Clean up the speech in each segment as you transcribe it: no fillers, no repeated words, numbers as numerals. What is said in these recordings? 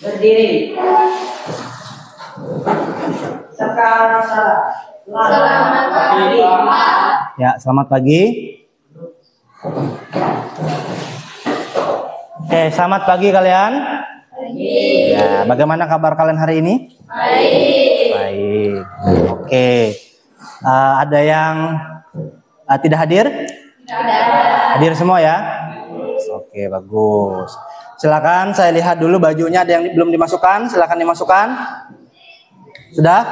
Berdiri. Sekarang salah. Selamat pagi. Ya, selamat pagi. Oke, selamat pagi kalian. Pagi. Ya, bagaimana kabar kalian hari ini? Baik. Baik. Oke. Ada yang tidak hadir? Tidak. Hadir semua ya? Oke, bagus. Silakan saya lihat dulu bajunya, ada yang belum dimasukkan, silakan dimasukkan. Sudah?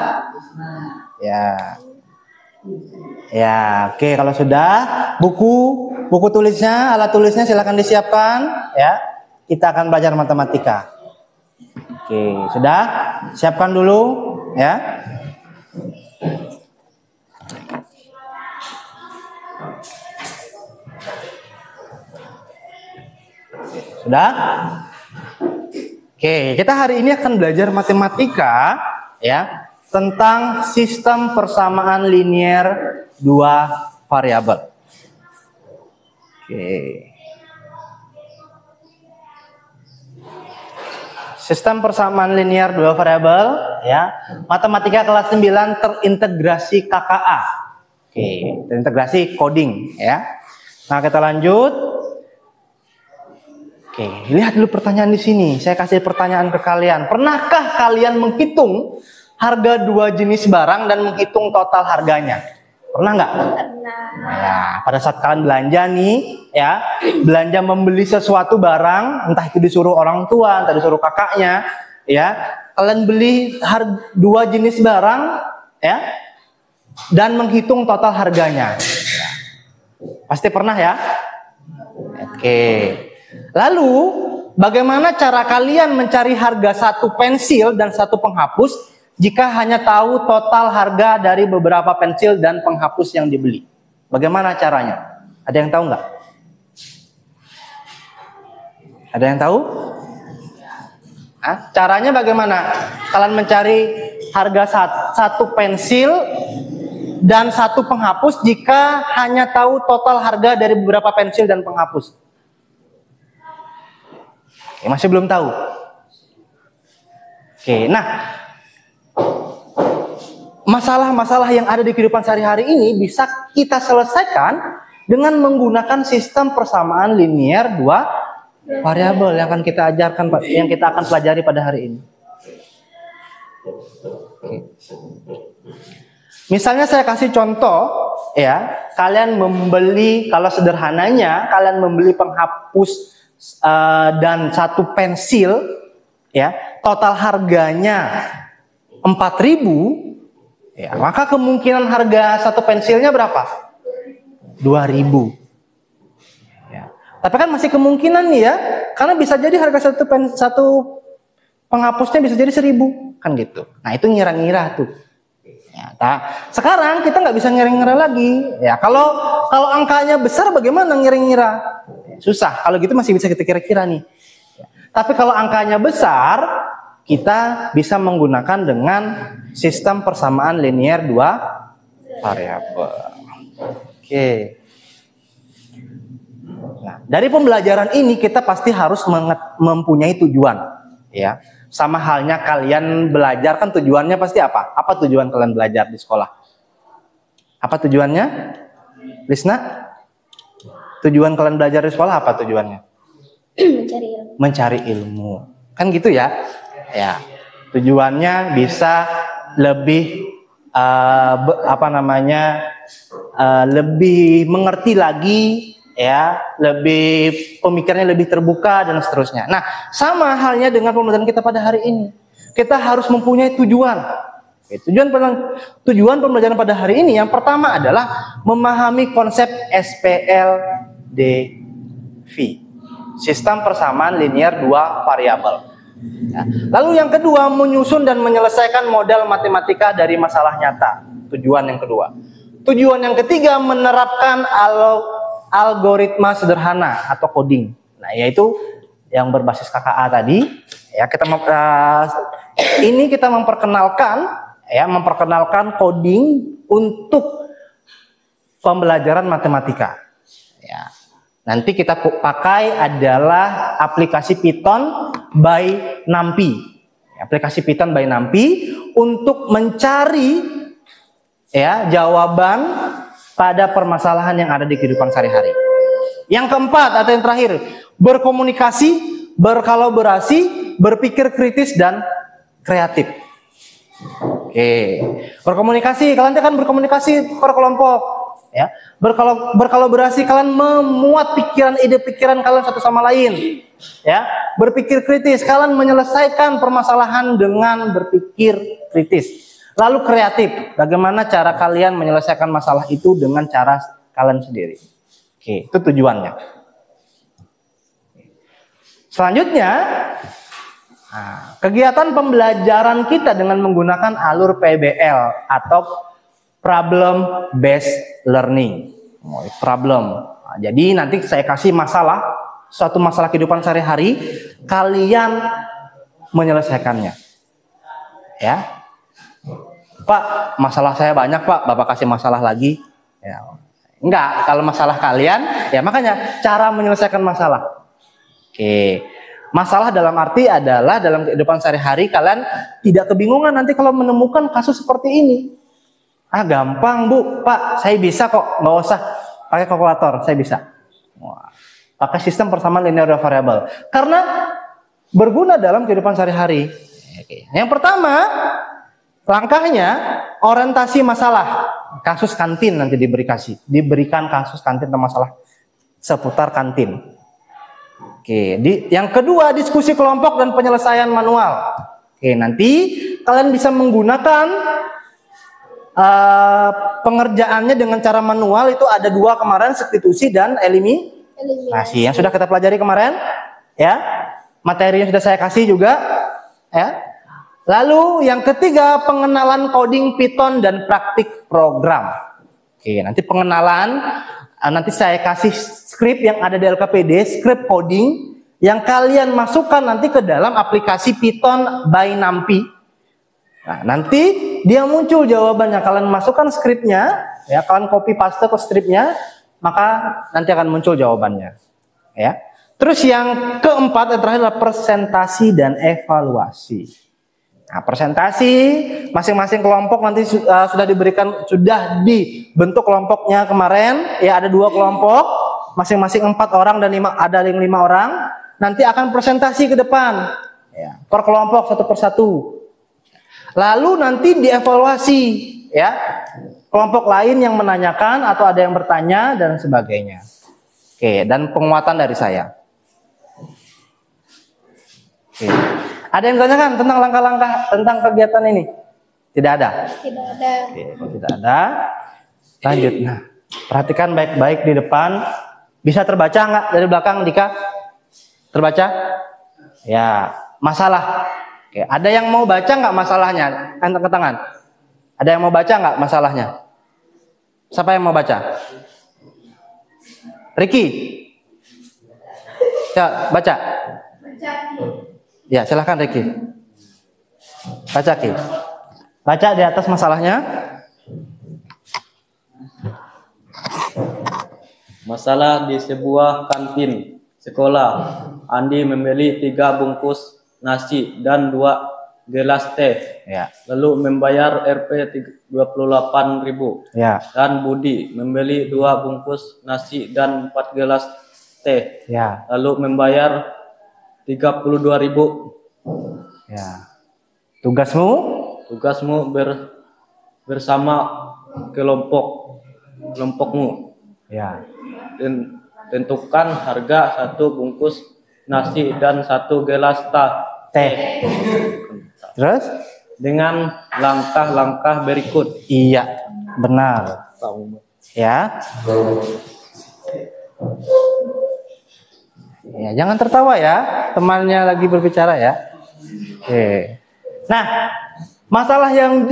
Ya. Ya, oke, kalau sudah, buku tulisnya, alat tulisnya silakan disiapkan ya. Kita akan belajar matematika. Oke, sudah? Siapkan dulu ya. Sudah? Oke, kita hari ini akan belajar matematika ya, tentang sistem persamaan linier dua variabel. Oke. Sistem persamaan linier dua variabel ya, matematika kelas 9 terintegrasi KKA. Oke, terintegrasi coding ya. Nah, kita lanjut. Oke, lihat dulu pertanyaan di sini. Saya kasih pertanyaan ke kalian. Pernahkah kalian menghitung harga dua jenis barang dan menghitung total harganya? Pernah nggak? Pernah. Ya, pada saat kalian belanja nih, ya, belanja membeli sesuatu barang, entah itu disuruh orang tua, entah disuruh kakaknya, ya, kalian beli dua jenis barang, ya, dan menghitung total harganya. Ya. Pasti pernah ya? Oke. Lalu, bagaimana cara kalian mencari harga satu pensil dan satu penghapus jika hanya tahu total harga dari beberapa pensil dan penghapus yang dibeli? Bagaimana caranya? Ada yang tahu nggak? Ada yang tahu? Caranya bagaimana? Kalian mencari harga satu pensil dan satu penghapus jika hanya tahu total harga dari beberapa pensil dan penghapus. Oke, masih belum tahu. Oke, nah, masalah-masalah yang ada di kehidupan sehari-hari ini bisa kita selesaikan dengan menggunakan sistem persamaan linier dua variabel yang akan kita ajarkan, yang kita akan pelajari pada hari ini. Oke. Misalnya saya kasih contoh ya, kalian membeli, kalau sederhananya kalian membeli penghapus dan satu pensil ya, total harganya 4.000 ya, maka kemungkinan harga satu pensilnya berapa? 2.000 ya. Tapi kan masih kemungkinan nih ya, karena bisa jadi harga satu penghapusnya bisa jadi 1.000 kan gitu. Nah, itu ngira-ngira tuh ya. Nah, sekarang kita nggak bisa ngira-ngira lagi ya. Kalau angkanya besar bagaimana ngira-ngira? Susah. Kalau gitu masih bisa kita kira-kira nih. Tapi kalau angkanya besar, kita bisa menggunakan dengan sistem persamaan linier dua variabel. Oke. Nah, dari pembelajaran ini kita pasti harus mempunyai tujuan, ya. Sama halnya kalian belajar kan tujuannya pasti apa? Apa tujuan kalian belajar di sekolah? Apa tujuannya? Lisna? Tujuan kalian belajar di sekolah apa tujuannya? Mencari ilmu. Mencari ilmu. Kan gitu ya? Ya. Tujuannya bisa lebih lebih mengerti lagi ya, lebih pemikirannya lebih terbuka dan seterusnya. Nah, sama halnya dengan pembelajaran kita pada hari ini. Kita harus mempunyai tujuan. Tujuan pembelajaran pada hari ini yang pertama adalah memahami konsep SPLDV, sistem persamaan linier dua variabel. Ya. Lalu yang kedua, menyusun dan menyelesaikan model matematika dari masalah nyata. Tujuan yang kedua. Tujuan yang ketiga, menerapkan algoritma sederhana atau coding. Nah, yaitu yang berbasis KKA tadi. Ya, ini kita memperkenalkan ya, memperkenalkan coding untuk pembelajaran matematika. Ya. Nanti kita pakai adalah aplikasi Python by NumPy. Aplikasi Python by NumPy untuk mencari ya jawaban pada permasalahan yang ada di kehidupan sehari-hari. Yang keempat atau yang terakhir, berkomunikasi, berkolaborasi, berpikir kritis dan kreatif. Oke, berkomunikasi, kalian akan berkomunikasi per kelompok, ya. Berkolaborasi, kalian memuat ide pikiran kalian satu sama lain, ya. Berpikir kritis, kalian menyelesaikan permasalahan dengan berpikir kritis. Lalu kreatif, bagaimana cara kalian menyelesaikan masalah itu dengan cara kalian sendiri. Oke, itu tujuannya. Selanjutnya, kegiatan pembelajaran kita dengan menggunakan alur PBL atau Problem Based Learning. Problem. Jadi nanti saya kasih masalah, suatu masalah kehidupan sehari-hari, kalian menyelesaikannya. Ya, Pak, masalah saya banyak Pak, Bapak kasih masalah lagi. Ya. Enggak, kalau masalah kalian, ya makanya cara menyelesaikan masalah. Oke. Masalah dalam arti adalah dalam kehidupan sehari-hari kalian tidak kebingungan nanti kalau menemukan kasus seperti ini. Gampang Bu, Pak, saya bisa kok, nggak usah pakai kalkulator, saya bisa. Pakai sistem persamaan linear variabel. Karena berguna dalam kehidupan sehari-hari. Yang pertama, langkahnya orientasi masalah. Kasus kantin nanti diberikan kasus kantin atau masalah seputar kantin. Oke, yang kedua diskusi kelompok dan penyelesaian manual. Oke, nanti kalian bisa menggunakan pengerjaannya dengan cara manual. Itu ada dua kemarin, substitusi dan eliminasi yang sudah kita pelajari kemarin, ya. Materinya sudah saya kasih juga, ya. Lalu yang ketiga, pengenalan coding Python dan praktik program. Oke, nanti pengenalan, nanti saya kasih script yang ada di LKPD, script coding yang kalian masukkan nanti ke dalam aplikasi Python by NumPy. Nah, nanti dia muncul jawabannya. Kalian masukkan scriptnya, ya, kalian copy paste ke scriptnya, maka nanti akan muncul jawabannya. Ya. Terus yang keempat, yang terakhir adalah presentasi dan evaluasi. Nah, presentasi masing-masing kelompok nanti sudah dibentuk kelompoknya kemarin, ya, ada 2 kelompok, masing-masing 4 orang dan ada yang 5 orang, nanti akan presentasi ke depan, ya, per kelompok satu persatu. Lalu nanti dievaluasi, ya, kelompok lain yang menanyakan atau ada yang bertanya dan sebagainya. Oke, dan penguatan dari saya. Oke. Ada yang tanyakan tentang langkah-langkah tentang kegiatan ini? Tidak ada? Tidak ada. Oke, kalau tidak ada, lanjut. Nah, perhatikan baik-baik di depan. Bisa terbaca nggak dari belakang, Dika? Terbaca? Ya, masalah. Oke, ada yang mau baca nggak masalahnya? Angkat tangan. Ada yang mau baca nggak masalahnya? Siapa yang mau baca? Ricky? Ya, baca. Ya, silahkan Ricky. Baca, Ki. Baca di atas masalahnya. Masalah di sebuah kantin sekolah. Andi membeli 3 bungkus nasi dan 2 gelas teh. Ya. Lalu membayar Rp 28.000. Ya. Dan Budi membeli 2 bungkus nasi dan 4 gelas teh. Ya. Lalu membayar 32.000. Ya. Tugasmu bersama kelompokmu. Ya. Dan tentukan harga 1 bungkus nasi dan 1 gelas teh. Terus? Dengan langkah-langkah berikut. Iya, benar. Ya. Ya, jangan tertawa ya, temannya lagi berbicara ya. Oke. Nah, masalah yang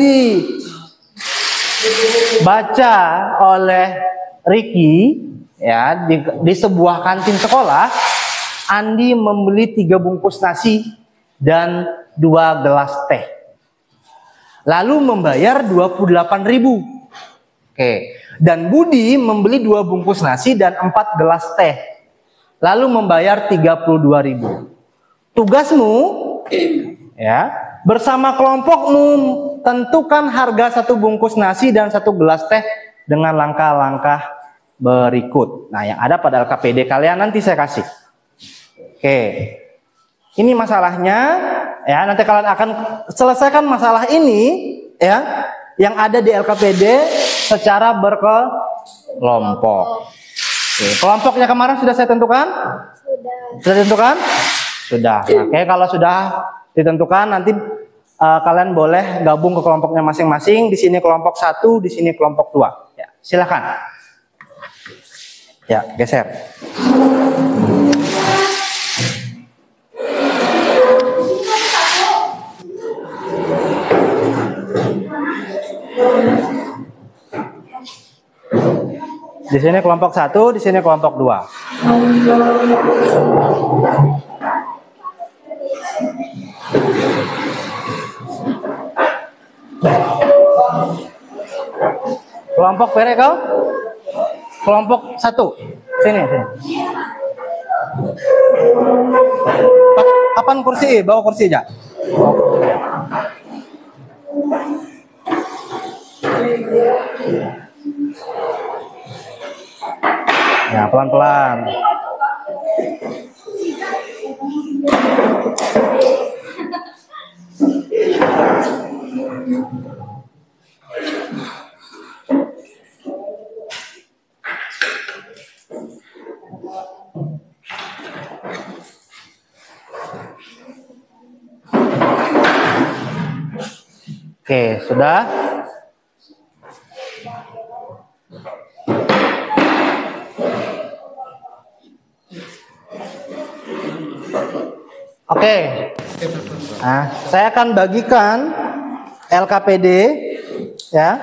dibaca oleh Ricky ya di sebuah kantin sekolah, Andi membeli 3 bungkus nasi dan 2 gelas teh. lalu membayar 28.000. Oke. Dan Budi membeli 2 bungkus nasi dan 4 gelas teh, lalu membayar 32.000. Tugasmu ya, bersama kelompokmu tentukan harga 1 bungkus nasi dan 1 gelas teh dengan langkah-langkah berikut. Nah, yang ada pada LKPD kalian nanti saya kasih. Oke. Ini masalahnya ya, nanti kalian akan selesaikan masalah ini ya yang ada di LKPD secara berkelompok. Oke, kelompoknya kemarin sudah saya tentukan? Sudah ditentukan? Sudah. Oke, kalau sudah ditentukan nanti kalian boleh gabung ke kelompoknya masing-masing. Di sini kelompok 1, di sini kelompok 2. Ya, silakan. Ya, geser. Di sini kelompok 1, di sini kelompok 2. Kelompok pere kau? Kelompok 1. Sini. Kapan kursi? Bawa kursi aja. Ya, pelan-pelan. Oke, sudah? Oke. Nah, saya akan bagikan LKPD ya.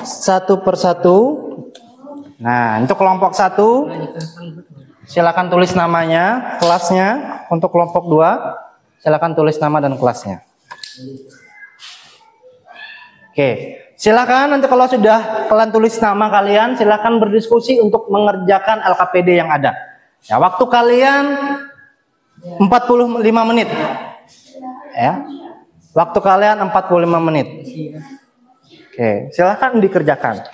Satu persatu. Nah, untuk kelompok 1 silakan tulis namanya, kelasnya. Untuk kelompok 2 silakan tulis nama dan kelasnya. Oke, silakan nanti kalau sudah kalian tulis nama kalian, silakan berdiskusi untuk mengerjakan LKPD yang ada. Ya, waktu kalian 45 menit. Ya. Waktu kalian 45 menit. Oke, silakan dikerjakan.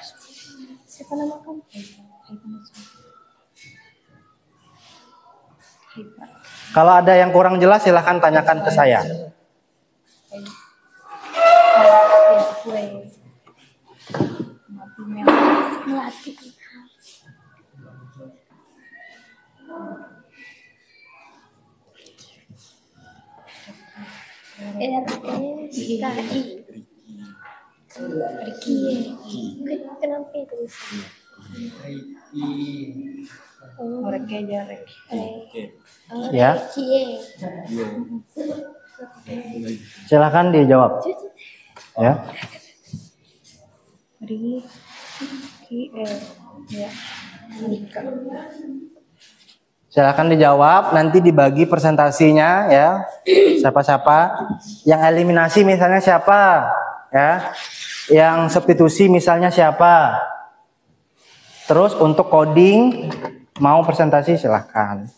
Kalau ada yang kurang jelas silahkan tanyakan ke saya. Kenapa itu? Ya. Silakan dijawab. Ya. Silakan dijawab, nanti dibagi presentasinya ya. Siapa-siapa yang eliminasi misalnya siapa, ya. Yang substitusi misalnya siapa. Terus untuk coding mau presentasi silahkan.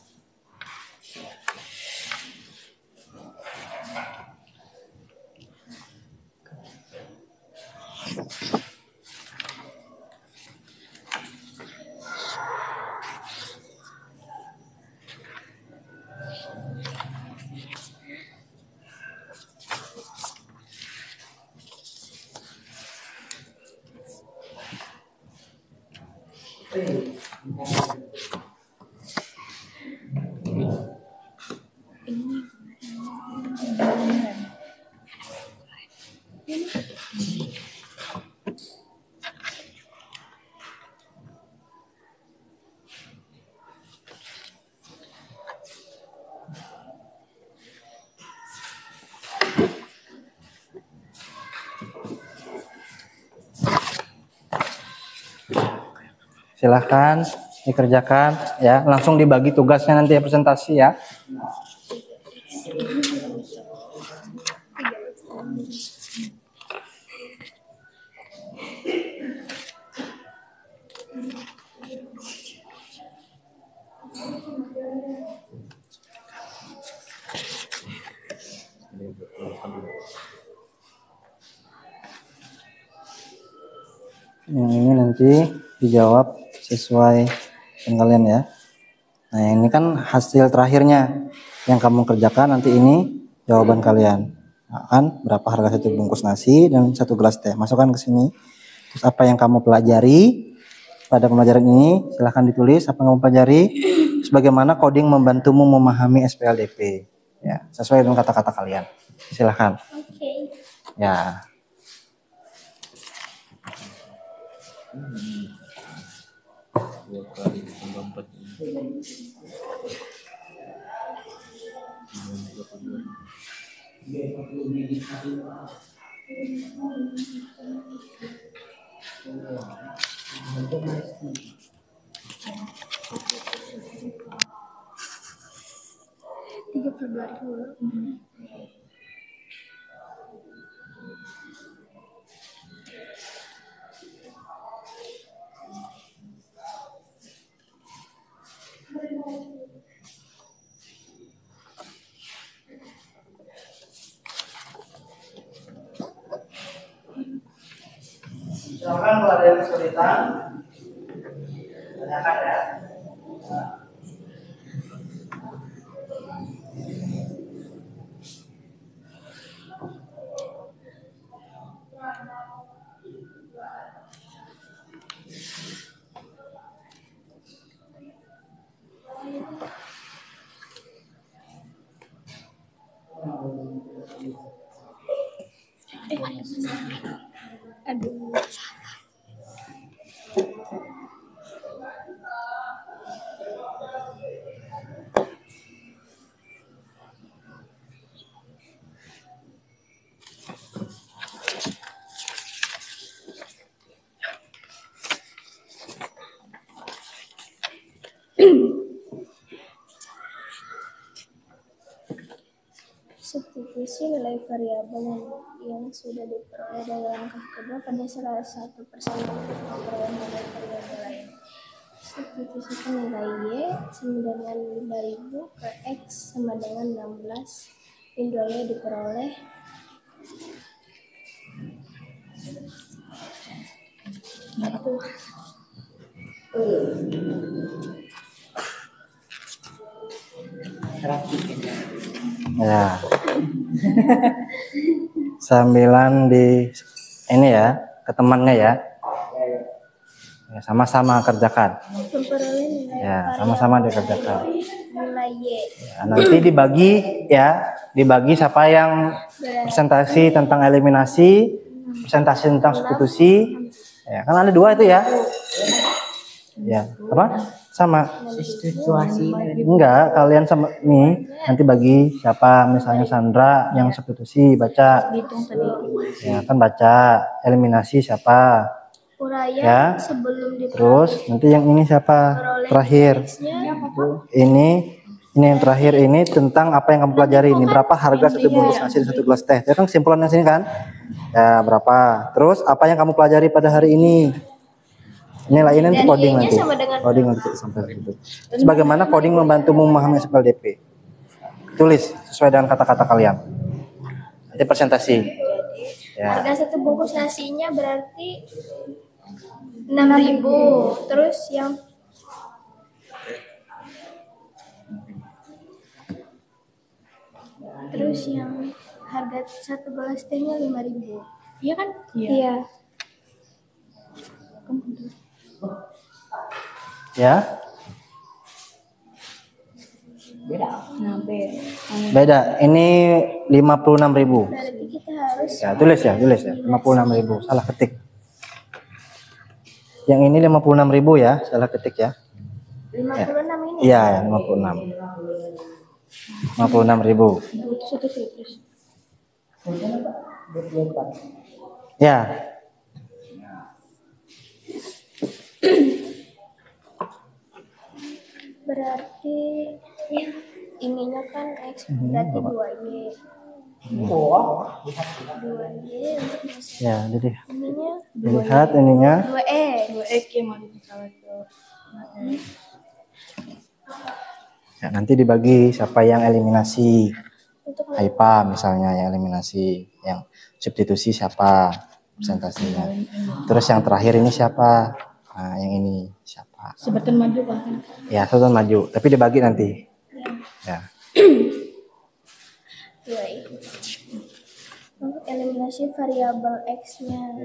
Silahkan dikerjakan ya, langsung dibagi tugasnya nanti ya presentasi ya. Yang ini nanti dijawab sesuai dengan kalian ya. Nah, yang ini kan hasil terakhirnya yang kamu kerjakan, nanti ini jawaban kalian. Nah, kan berapa harga satu bungkus nasi dan satu gelas teh. Masukkan ke sini. Terus apa yang kamu pelajari pada pembelajaran ini silahkan ditulis apa yang kamu pelajari. Sebagaimana coding membantumu memahami SPLDP. Ya, sesuai dengan kata-kata kalian. Silahkan. Oke. Ya. Tiga puluh dua ribu. Silakan kalau ada yang kesulitan, tanyakan ya. Aduh. Substitusi nilai variabel yang sudah diperoleh dari langkah kedua pada salah satu persamaan untuk memperoleh nilai variabel lain. Substitusikan nilai Y sama dengan 5.000 ke X sama dengan 16. Nilai diperoleh Ya. Sambilan di ini ya, ke temannya ya. Ya, sama-sama kerjakan. memperoleh nilai Ya, sama-sama dikerjakan. nilai Y. Ya, nanti dibagi ya, dibagi siapa yang presentasi tentang eliminasi, presentasi tentang substitusi. Ya, kan ada dua itu ya. Ya, apa? Sama. Situasi Enggak, kalian sama nih nanti bagi siapa, misalnya Sandra yang substitusi baca. hitung tadi. Ya, kan baca eliminasi siapa. Uraian Ya. sebelum Terus nanti yang ini siapa? Terakhir. Ini yang terakhir ini tentang apa yang kamu pelajari ini, berapa harga satu bungkus nasi dan satu gelas teh. Ya kan kesimpulannya sini kan? Ya, berapa. Terus apa yang kamu pelajari pada hari ini? Ini lainnya nanti coding nanti. Coding nanti sampai situ. Sebagaimana coding membantu memahami SPLDP. Tulis sesuai dengan kata-kata kalian. Nanti presentasi. Ya. Harga satu bungkus nasinya berarti 6.000. Terus yang harga satu gelas tehnya 5.000. Iya kan? Iya. Ya. Beda. Ini 56.000. Berarti kita harus Ya, tulis ya, 56.000. Salah ketik. Yang ini 56.000 ya, salah ketik ya. 56 ini. Iya, 56. 56.000. Ya. Berarti ininya kan X berarti 2Y. 2Y untuk nasi. Ya, jadi Ininya dilihat ininya. 2X. Ya, nanti dibagi siapa yang eliminasi. Untuk Haipa misalnya yang eliminasi, yang substitusi siapa presentasinya. Terus yang terakhir ini siapa? Nah, yang ini siapa? Sebutkan maju Pak. Ya, sebutkan maju, tapi dibagi nanti. Ya. 2Y. Untuk eliminasi variabel X-nya.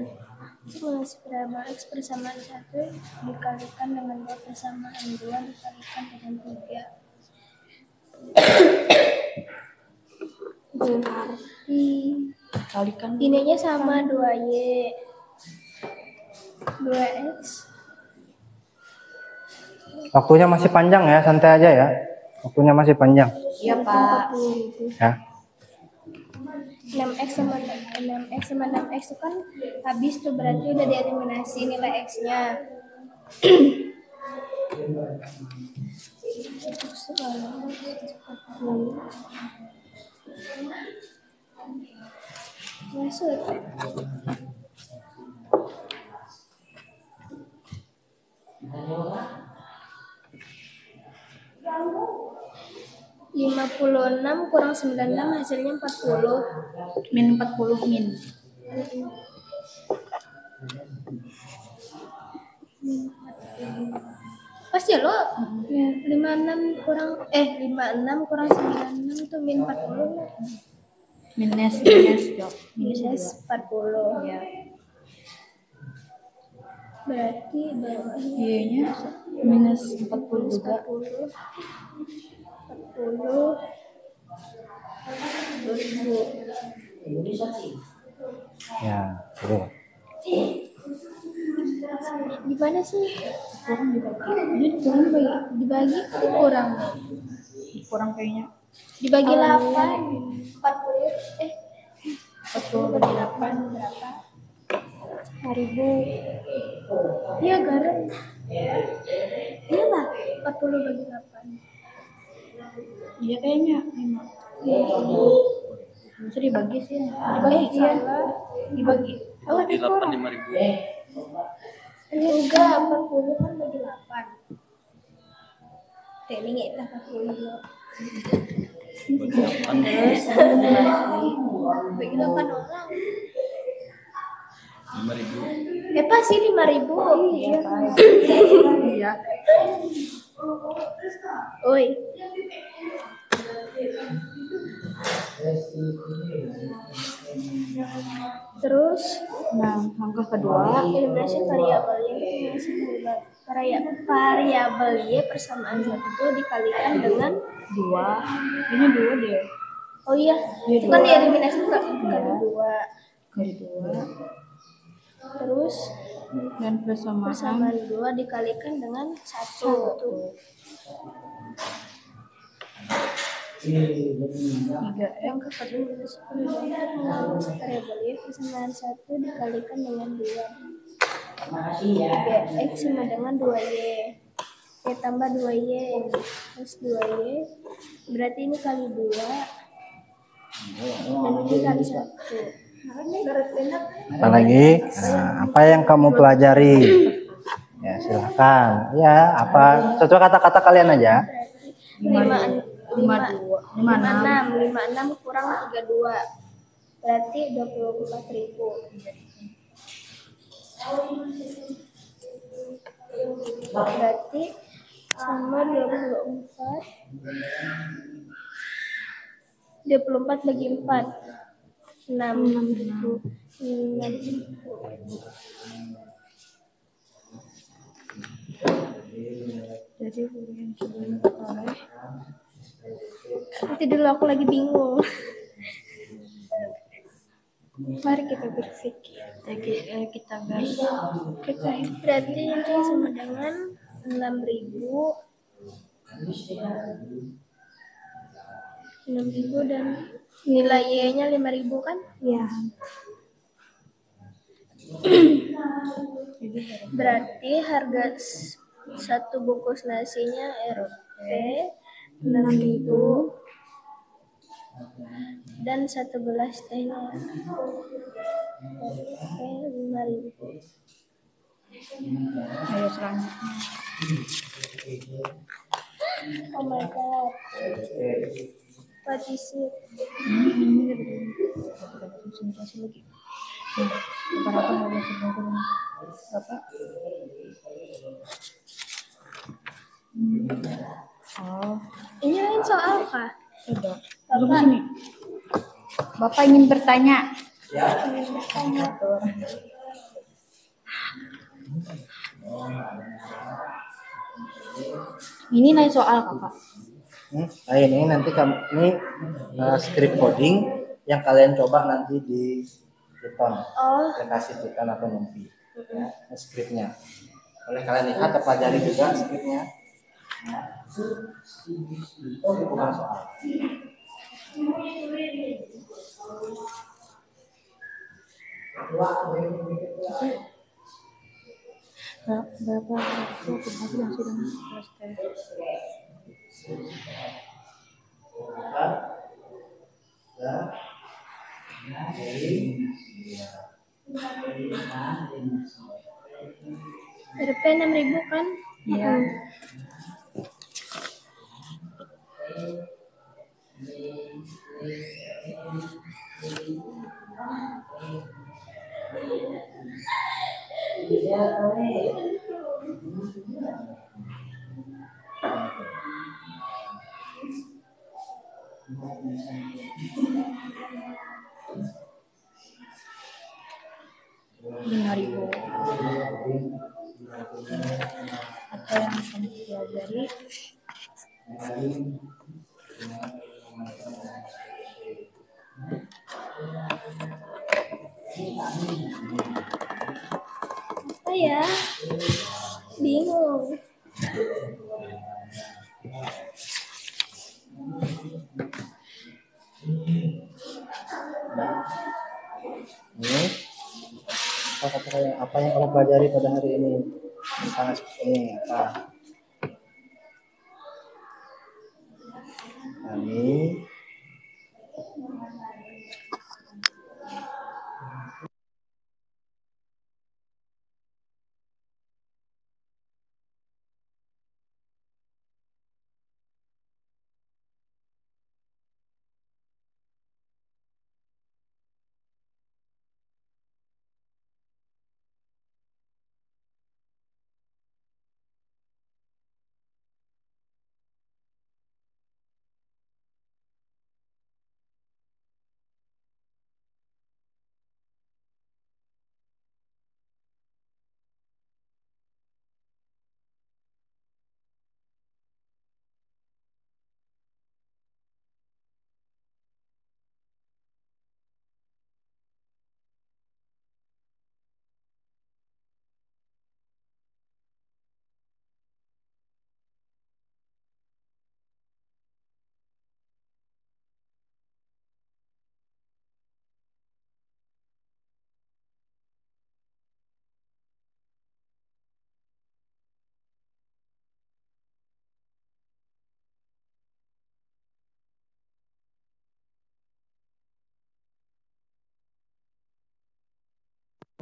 Eliminasi variabel X persamaan 1 dikalikan dengan 2 persamaan 2 dikalikan dengan 3. Berarti Kalikan ininya sama 2Y. 2X. Waktunya masih panjang ya, santai aja ya. Waktunya masih panjang. Iya Pak. Ya. 6X sama 6X itu kan habis tuh, berarti udah dieliminasi nilai X-nya. Masuk. 56 kurang 96 hasilnya 40. Min 40 min. Pas ya lo. 56 kurang 96 itu min 40. Minus dok. Minus 40. Ya. Berarti bawahnya Iya-nya minus 40 juga. 40. 2000. Ya, betul. Gimana sih? Kurang dibagi. Ini kurang dibagi itu kurang. Kurang kayaknya. Dibagi 8. 40 40 bagi 8 berapa? 1000. Iya garam. Iya lah, 40 bagi 8. Iya kayaknya. Bisa dibagi sih. Dibagi salah. Dibagi. Oh, Di ada kurang. 85.000. Enggak, 40 kan bagi 8. Teknik lah 40. Bagi 8 orang. 5.000. Pasti 5.000. Iya. Oi. Terus Nah, langkah kedua. eliminasi variabel variabel Y persamaan 1 dikalikan dengan 2. Ini 2 deh. oh iya, itu kan dieliminasi kali 2. Kedua. Terus Dan persamaan persamaan 2 dikalikan dengan 1. 3 Yang kedua variabel Y persamaan 1 dikalikan dengan 2. 3X sama dengan 2Y. Y tambah 2Y plus 2Y. Berarti ini kali 2. Dan ini kali 1. Apa lagi? Nah, apa yang kamu pelajari? Ya, silakan. Ya, apa? Sesuai kata-kata kalian aja. 56 kurang 32. Berarti 24.000. Berarti sama 24 bagi 4 6.000. Jadi yang sebelum oleh Nanti dulu aku lagi bingung. Mari kita berpikir. kita gas. Berarti ini sama dengan 6.000. 6.000 dan nilai Y-nya 5.000 kan? Iya. Berarti harga satu bungkus nasinya Rp 6.000. Dan 1 gelas tehnya. Oke, 5.000. Ayo selanjutnya. Oh my god. What is it? Ini lebih konsentrasi lagi. Berapa harga sebelum Bapak? Oh, Ini lain soal kah? tidak. Belum sini. Bapak ingin bertanya? Ini lain soal kakak. Nah ini nanti ini script coding yang kalian coba nanti di Python, aplikasi Python atau NumPy. Ya, scriptnya. Boleh kalian lihat atau pelajari juga scriptnya. Oh, itu bukan soal. Berapa waktu berbagi langsung dengan kelas teh? RP 6.000 kan? Iya. Ribu. Apa yang kamu pelajari? Apa ya? Bingung. Ini apa yang kamu pelajari pada hari ini tentang ini apa? Ini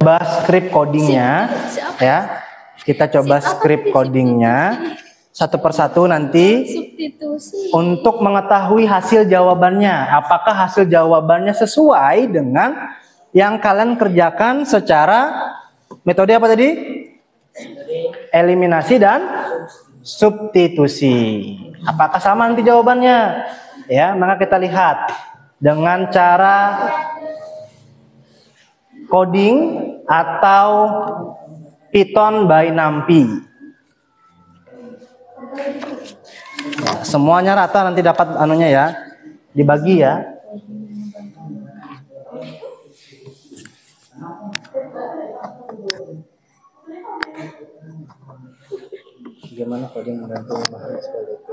coba script codingnya ya. Kita coba script codingnya satu persatu nanti Substitusi. untuk mengetahui hasil jawabannya. Apakah hasil jawabannya sesuai dengan yang kalian kerjakan secara metode apa tadi? Eliminasi dan substitusi. Apakah sama nanti jawabannya? Ya, maka kita lihat dengan cara coding atau Python by NumPy. Ya, semuanya rata nanti dapat anunya ya, dibagi ya. Gimana coding membantu memahami SPLDP?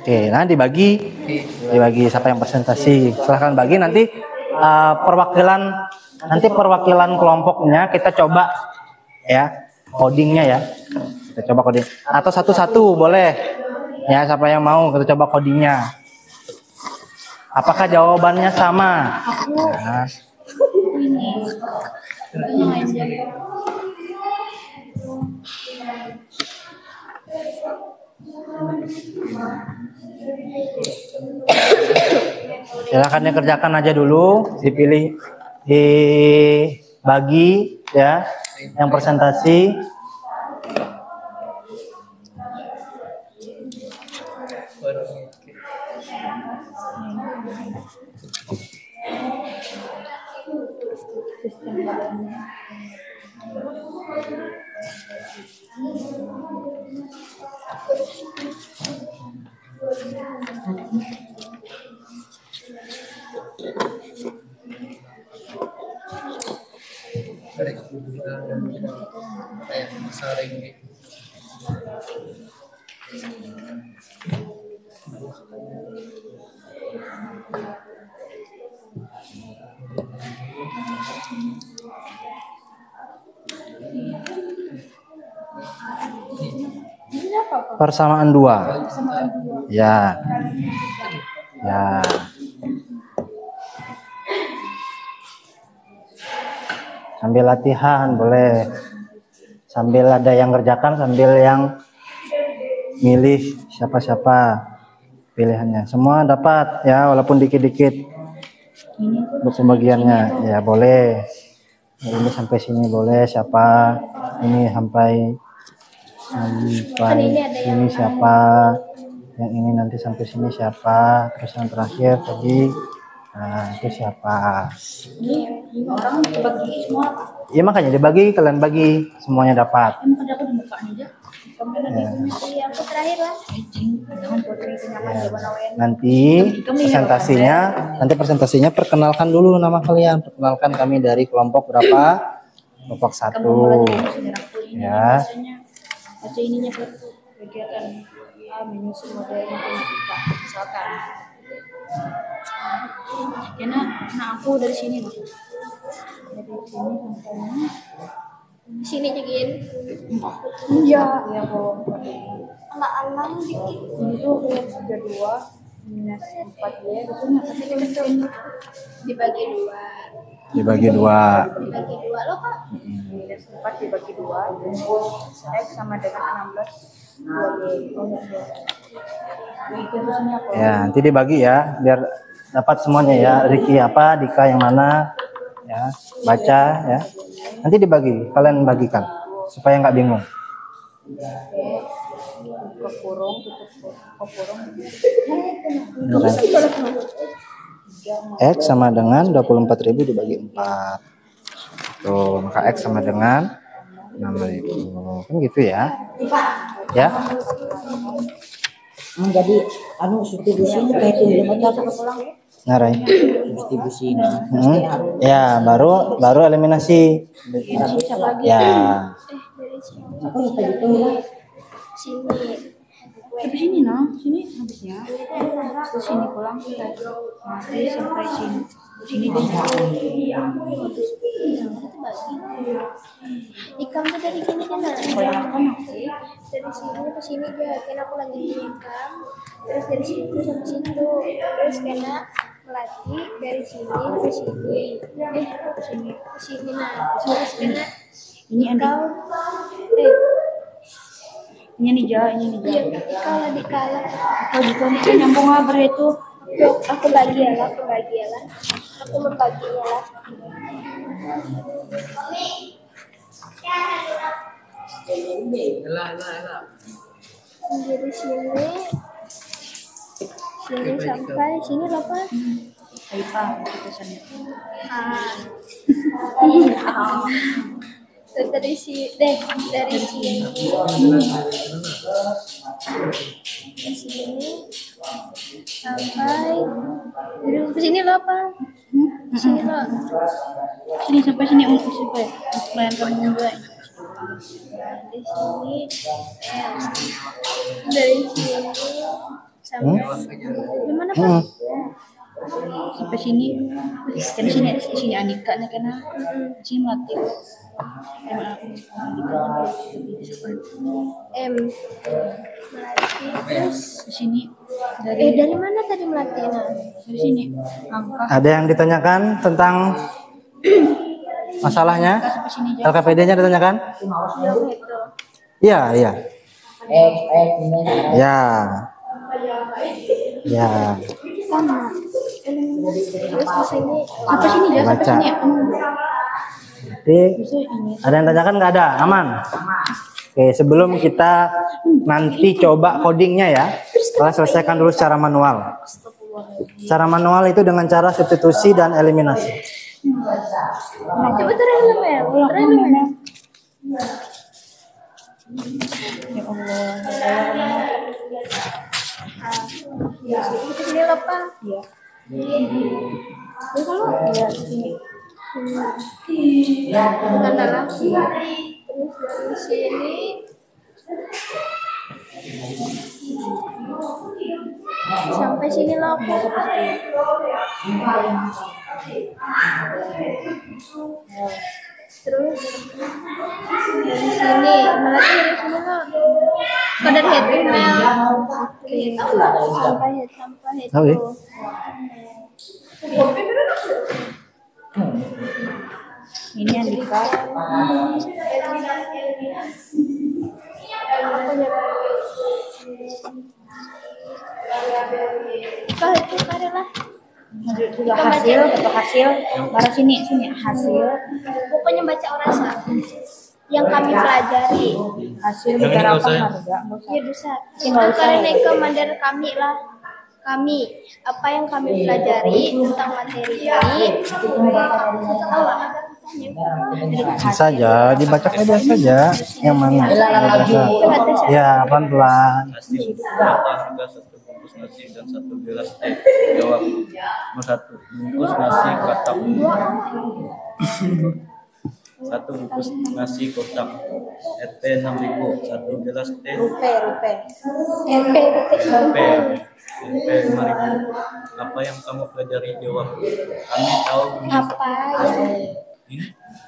Oke, nah dibagi siapa yang presentasi. Silahkan bagi nanti perwakilan kelompoknya kita coba ya codingnya ya. Kita coba coding atau satu-satu boleh ya, siapa yang mau kita coba codingnya. Apakah jawabannya sama? Nah. Silakan dikerjakan aja dulu, dipilih, dibagi ya, yang presentasi. Persamaan dua. Ya. Ya. Sambil latihan boleh. Sambil ada yang kerjakan, sambil yang milih siapa-siapa pilihannya. Semua dapat ya, walaupun dikit-dikit. Untuk pembagiannya ya boleh. Ini sampai sini boleh, siapa ini sampai sini siapa, yang ini nanti sampai sini siapa, terus yang terakhir tadi nah itu siapa. Orang dibagi semua. Iya makanya dibagi, kalian bagi semuanya dapat. Ya. Aku terakhir lah. Nanti presentasinya perkenalkan dulu nama kalian. Perkenalkan kami dari kelompok berapa? Kelompok 1. Ya. Baca ininya kegiatan menyusun model matematika misalkan. Karena aku dari sini loh. Dari sini sampai Sini jadiin. iya kalau Alang-alang dikit. ini tuh 32 minus 4 ya betul tapi Dibagi dua. Dibagi dua Loh Kak. minus 4 dibagi 2 X sama dengan 16 ya, nanti dibagi ya biar dapat semuanya ya. Riki apa, Dika yang mana ya, baca ya. Nanti dibagi, kalian bagikan supaya nggak bingung. ke kurung tutup ke kurung X sama dengan 24.000 dibagi 4. Tuh, maka X sama dengan 6.000. Kan gitu ya. Ya. Jadi substitusinya kayak itu Ngarai. distribusi Ya, baru eliminasi. Ya. Sini. tapi sini nah sini habisnya terus sini pulang nanti sampai sini deh Ikam tuh dari sini kan dari sini ke sini aja karena aku lagi ikam terus dari situ sampai situ terus karena melatih dari sini ke sini ke sini nah terus karena ini ada ini nih ja dikala kalau gitu nih nyambung apa itu aku membagi ya lah dari sini sampai sini berapa? Aipa kesannya dari sini sampai ke sini lo apa? Sini lo. sini sampai sini untuk sampai bayangkan juga Dari sini dari sini Gimana Pak? Sampai sini. Kan sini Andika nih karena sini melatih. Melatih terus Di sini dari mana tadi melatihnya? dari sini angka Ada yang ditanyakan tentang masalahnya? sampai sini aja. LKPD-nya ditanyakan? Yang itu. Iya, iya. Ya. Ya. Sama. Terus di sini Sampai sini aja, sampai Baca. sini. Jadi, ada yang tanyakan nggak ada? Aman? Oke, sebelum kita nanti coba codingnya ya, kita selesaikan dulu secara manual. Secara manual itu dengan cara substitusi dan eliminasi. coba terelem ya. Terelem ya. Ya Allah. Ini apa? Iya. Ini kalau Iya, sini. tanda lagi. Terus dari sini sampai sini loh. Terus dari sini melatih dari sini loh. Kau dari head email sampai head Tahu ya? itu. Ini Andika. Kalau itu adalah Juga hasil, dapat hasil. Baru sini hasil. pokoknya baca orasa yang kami pelajari. Hasil bicara apa harga? Nggak usah. Iya bisa. Nggak usah. Karena komander kami lah. Kami apa yang kami pelajari tentang materi ini. Bisa saja, dibaca aja saja. Yang mana? Ya, pelan-pelan. Hasil berapa harga satu bungkus nasi dan satu gelas teh? Jawab. Nomor 1, bungkus nasi kotak. Satu bungkus nasi kotak. RP 6.000. Satu gelas teh. Rupe. RP RP 5.000. Apa yang kamu pelajari? Jawab. Kami tahu apa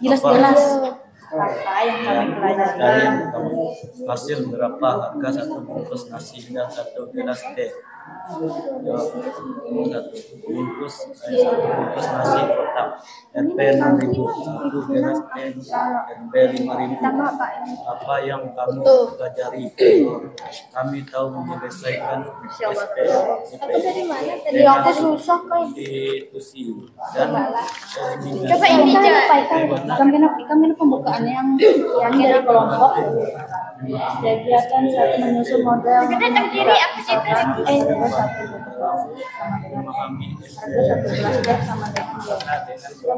Jelas-jelas. Apa yang kami pelajari? dari yang kamu hasil berapa harga satu bungkus nasi dan satu gelas teh? Jawab. Satu bungkus nasi kotak RP 6.000. Satu gelas teh RP 5.000. Apa yang kamu pelajari? Jawab. Kami tahu menyelesaikan SP dari mana tadi? Iya, aku susah kan. institusi dan eliminasi. Coba ini Kami pembukaannya yang dari kelompok kegiatan saat menyusun model kiri apa sih itu? Memahami harga satu gelas teh sama dengan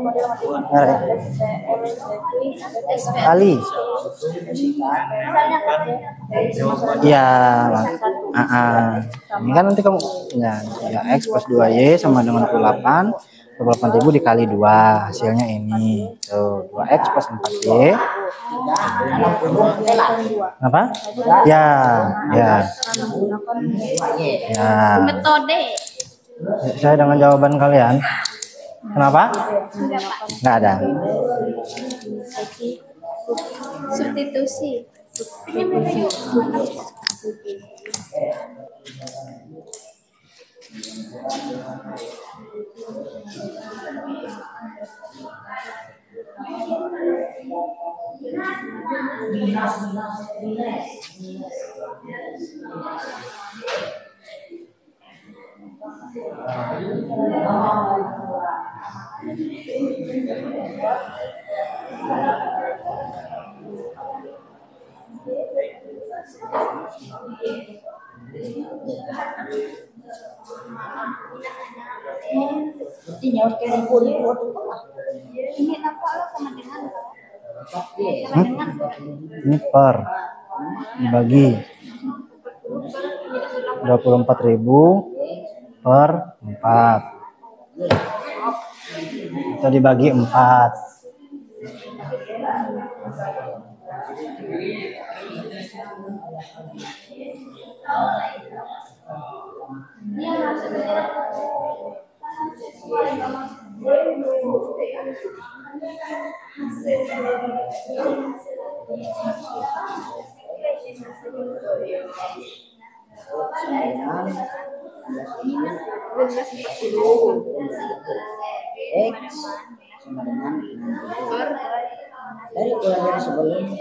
model Ali. Ya. Ini kan nanti kamu ya 3x plus 2y sama dengan 28. 28.000 dikali 2 hasilnya ini. Tuh, 2x plus 4y. Apa? Ya. Metode. Saya dengan jawaban kalian. Kenapa? Nggak ada. Substitusi. Ini apa lo sama dengan Ini per dibagi 24.000 per 4. Itu dibagi 4. X sama dengan 60. Dari ulangan sebelumnya.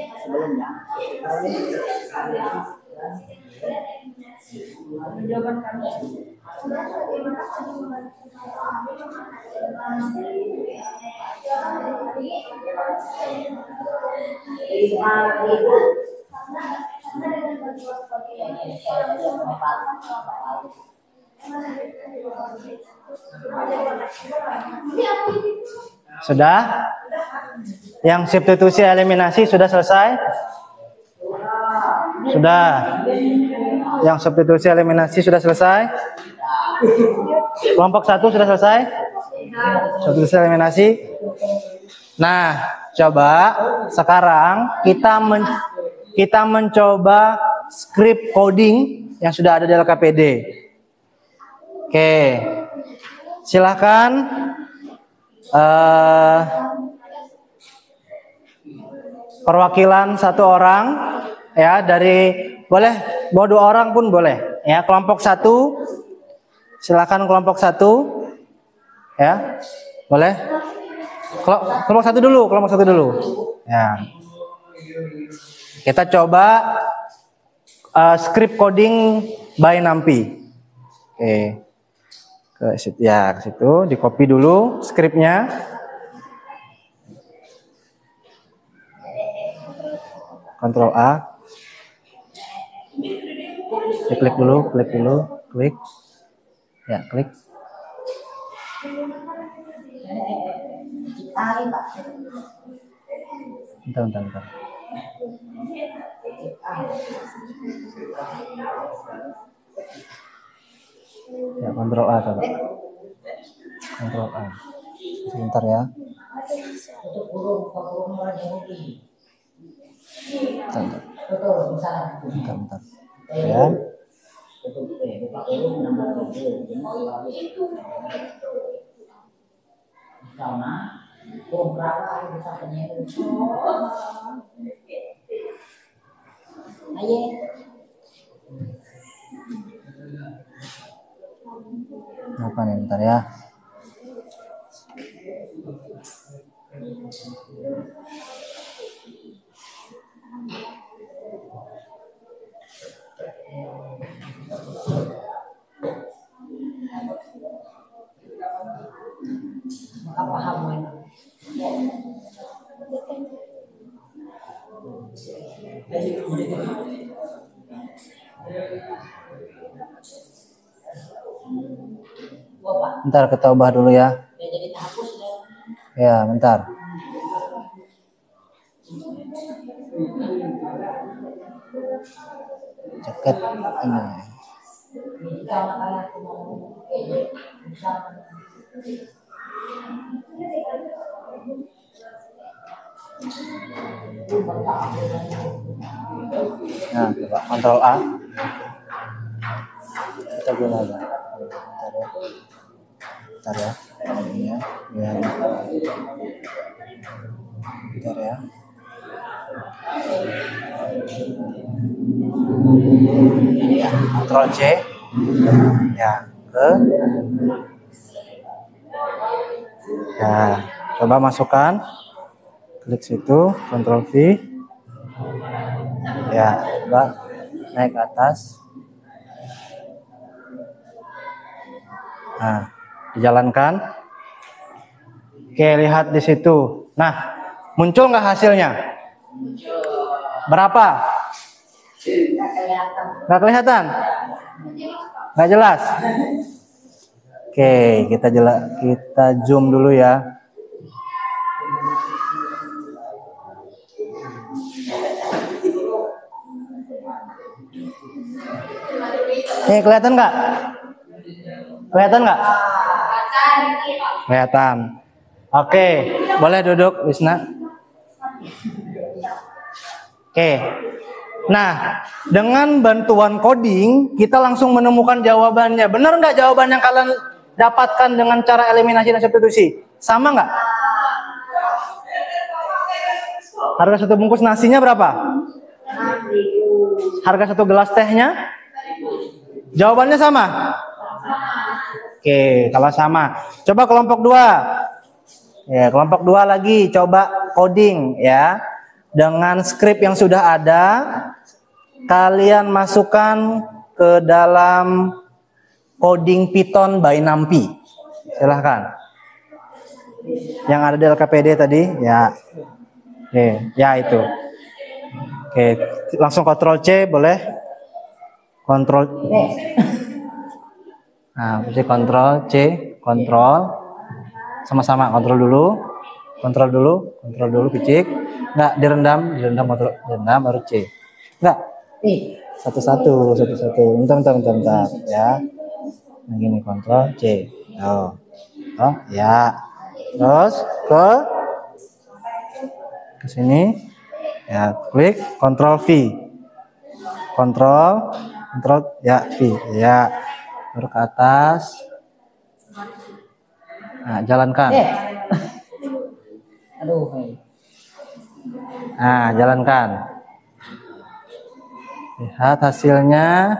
Sudah? Yang substitusi eliminasi sudah selesai? Sudah. Yang substitusi eliminasi sudah selesai? Kelompok 1 sudah selesai? Substitusi eliminasi. Nah, coba sekarang kita mencoba script coding yang sudah ada di LKPD. Oke. Silahkan perwakilan satu orang ya, dari boleh bawa 2 orang pun boleh ya. Kelompok 1, silakan kelompok 1 ya, boleh. Kelompok 1 dulu ya. Kita coba script coding by NumPy. Oke. Ke situ di copy dulu scriptnya. Ctrl A. Klik dulu. Ya, klik. Bentar. Ya, Ctrl A coba. Ctrl A. Sebentar ya. Bentar. Ya. Apa nih, bentar ya. Bentar, kita ubah dulu ya. Ya, bentar. Ceket ini. Nah, coba Ctrl A. Kita guna aja. Bentar ya. Ini ya. Bentar ya. Ctrl C. Ya, ke. Nah, coba masukkan. Klik situ, Ctrl V. Ya, coba naik ke atas. Nah, dijalankan. Oke, lihat di situ. Nah, muncul nggak hasilnya? Berapa? Nggak kelihatan? Nggak jelas? Oke, kita zoom dulu ya. Kelihatan nggak? Kelihatan nggak? Kelihatan. Oke, boleh duduk, Wisna. Oke, Nah, dengan bantuan coding, kita langsung menemukan jawabannya. Benar nggak jawaban yang kalian dapatkan dengan cara eliminasi dan substitusi? Sama nggak? Harga satu bungkus nasinya berapa? Harga satu gelas tehnya? Jawabannya sama? Oke, kalau sama. Coba kelompok 2. Ya, kelompok 2 lagi coba coding ya. Dengan skrip yang sudah ada, kalian masukkan ke dalam coding Python by NumPy. Silahkan. Yang ada di LKPD tadi, ya. Oke, ya itu. Oke, langsung Ctrl C boleh. Ctrl. Nah, berarti Ctrl C, Ctrl. Sama-sama Ctrl dulu. Ctrl dulu, picik. Enggak, direndam, direndam baru C. Enggak. Satu-satu. Bentar, ya. Nah, gini Ctrl C. Oh, ya. Terus ke sini. Ya, klik Ctrl V. Ctrl ya V. Ya. Baru ke atas. Nah, jalankan. Aduh. Nah, jalankan. Lihat hasilnya.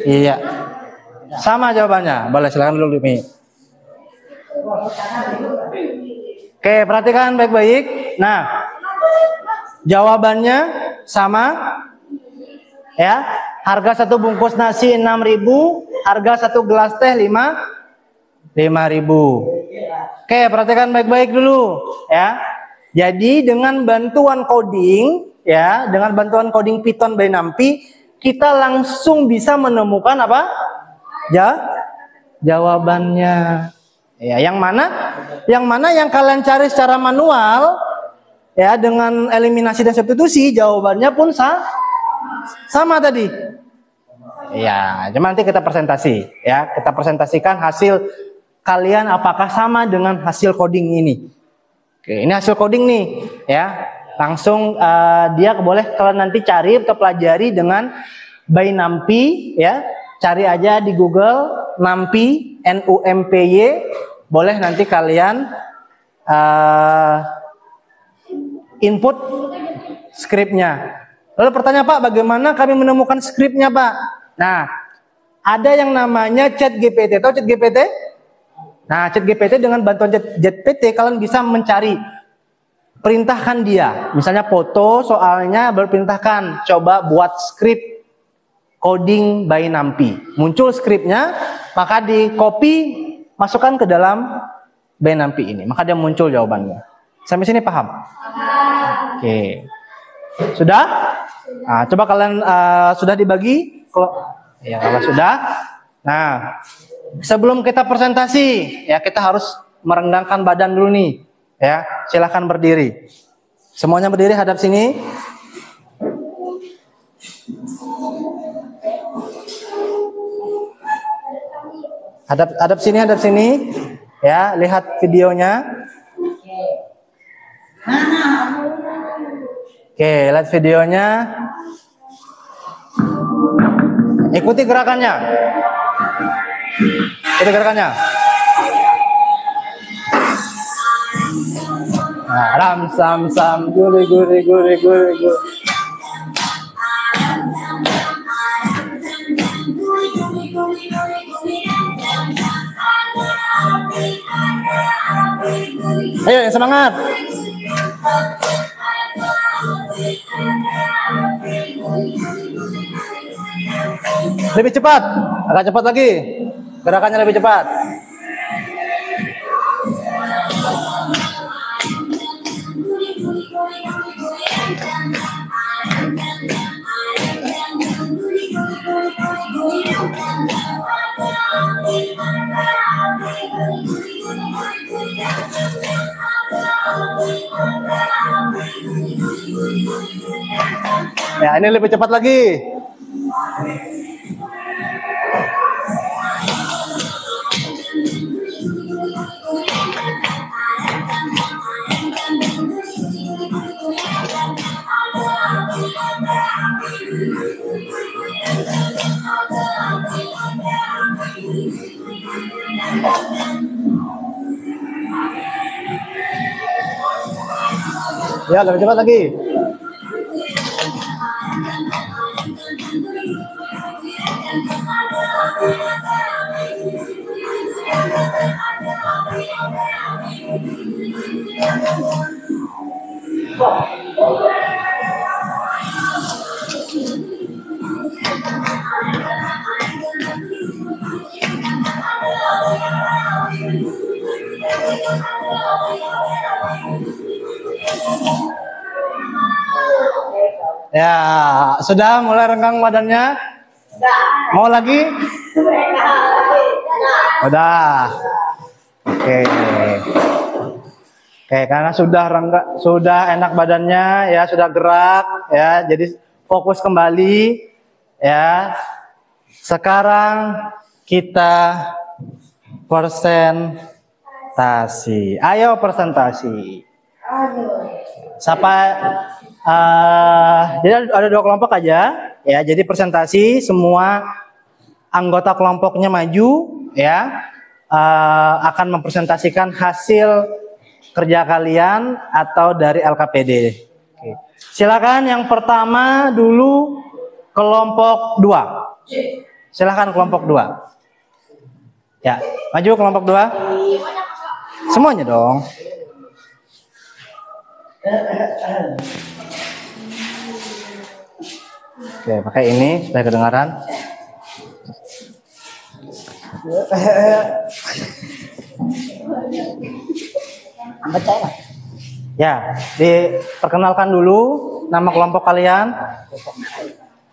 Iya. Sama jawabannya. Boleh silakan dulu Demi. Oke, perhatikan baik-baik. Nah, jawabannya sama. Ya, harga satu bungkus nasi 6.000, harga satu gelas teh 5.000. Oke, perhatikan baik-baik dulu, ya. Jadi dengan bantuan coding, ya, dengan bantuan coding Python by NumPy, kita langsung bisa menemukan apa? Jawabannya. Ya, yang mana yang kalian cari secara manual, ya, dengan eliminasi dan substitusi, jawabannya pun sama tadi. Ya, cuma nanti kita presentasi, ya. Kita presentasikan hasil kalian apakah sama dengan hasil coding ini. Oke, ini hasil coding nih, ya. Langsung dia boleh kalian nanti cari atau pelajari dengan by NumPy, ya. Cari aja di Google NumPy, NUMPY. Boleh nanti kalian input skripnya. Lalu pertanyaan Pak, bagaimana kami menemukan skripnya Pak? Nah, ada yang namanya ChatGPT. Tahu ChatGPT? Nah, ChatGPT dengan bantuan ChatGPT kalian bisa mencari, perintahkan dia. Misalnya foto soalnya berperintahkan coba buat skrip coding by NumPy. Muncul skripnya, maka di copy masukkan ke dalam by NumPy ini, maka dia muncul jawabannya. Sampai sini paham? Oke. Sudah? Nah, coba kalian sudah dibagi? Kalau sudah, nah sebelum kita presentasi, ya kita harus merenggangkan badan dulu nih, ya. Silahkan berdiri. Semuanya berdiri, hadap sini. Hadap sini, ya. Lihat videonya. Oke, lihat videonya. Ikuti gerakannya. Nah, ram sam sam guri. Ayo, semangat. Lebih cepat, agak cepat lagi. Gerakannya lebih cepat. Ya, ini lebih cepat lagi. Ya, lebih cepat lagi. Ya, sudah mulai renggang badannya? Mau lagi? Udah. Oke. Oke, karena sudah enak badannya ya, sudah gerak ya. Jadi fokus kembali ya. Sekarang kita presentasi. Ayo presentasi. Siapa jadi ada 2 kelompok aja ya. Jadi presentasi, semua anggota kelompoknya maju ya, akan mempresentasikan hasil kerja kalian atau dari LKPD. Oke. Silakan yang pertama dulu kelompok 2. Silakan kelompok 2. Ya, maju kelompok 2. Semuanya dong. Oke, pakai ini supaya kedengaran. Ya, diperkenalkan dulu nama kelompok kalian.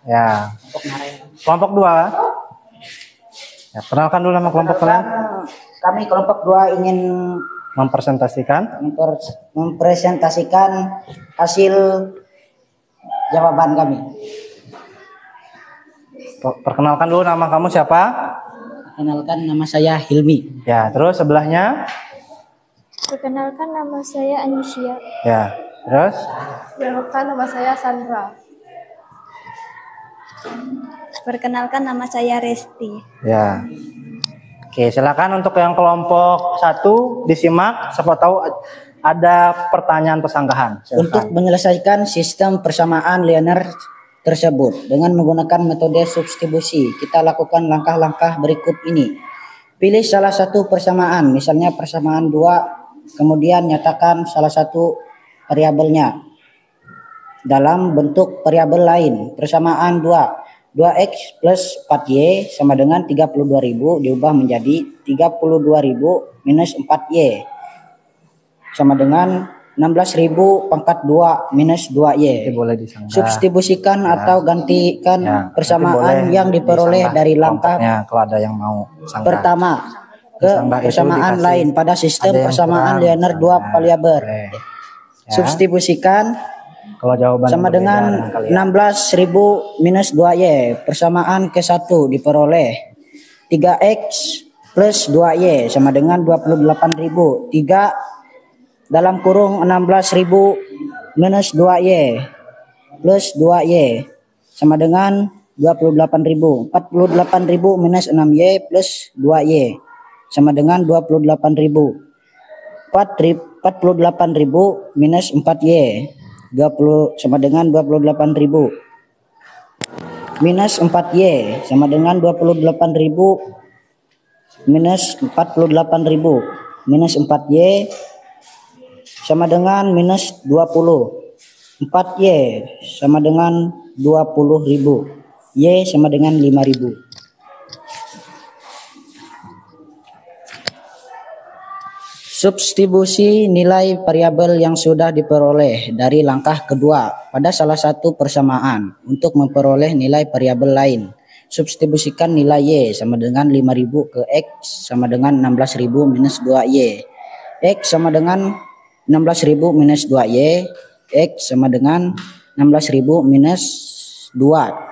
Ya, kelompok 2. Ya, perkenalkan dulu nama kelompok kalian. Kami kelompok 2 ingin Mempresentasikan hasil jawaban kami. Perkenalkan dulu nama kamu siapa? Kenalkan, nama saya Hilmi. Ya, terus sebelahnya? Perkenalkan, nama saya Anusia. Ya, terus? Perkenalkan, nama saya Sandra. Perkenalkan, nama saya Resti. Ya. Oke, silakan untuk yang kelompok 1 disimak. Siapa tahu ada pertanyaan persanggahan. Silakan. Untuk menyelesaikan sistem persamaan linear tersebut dengan menggunakan metode substitusi, kita lakukan langkah-langkah berikut ini. Pilih salah satu persamaan, misalnya persamaan 2, kemudian nyatakan salah satu variabelnya dalam bentuk variabel lain. Persamaan 2x plus 4y sama dengan 32.000 diubah menjadi 32.000 minus 4y sama dengan 16.000 pangkat 2 minus 2y. Boleh disanggah. Substitusikan atau gantikan persamaan yang diperoleh dari langkah kalau ada yang mau sanggah. Pertama ke persamaan lain pada sistem persamaan linear 2 variabel. Ya. Substitusikan Kalau jawaban sama dengan 16.000 minus 2y. Persamaan ke-1 diperoleh 3x plus 2y sama dengan 28.000. 3 dalam kurung 16.000 minus 2y plus 2y sama dengan 28.000. 48.000 minus 6y plus 2y sama dengan 28.000. 48.000 minus 4y 20 sama dengan 28.000 minus 4y sama dengan 28.000 minus 48.000 minus 4y sama dengan minus 20. 4y sama dengan 20.000, y sama dengan 5.000. Substitusi nilai variabel yang sudah diperoleh dari langkah kedua pada salah satu persamaan untuk memperoleh nilai variabel lain. Substitusikan nilai y sama dengan 5.000 ke x sama dengan 16.000 minus 2y. X sama dengan 16.000 minus 2y. X sama dengan 16.000 minus 2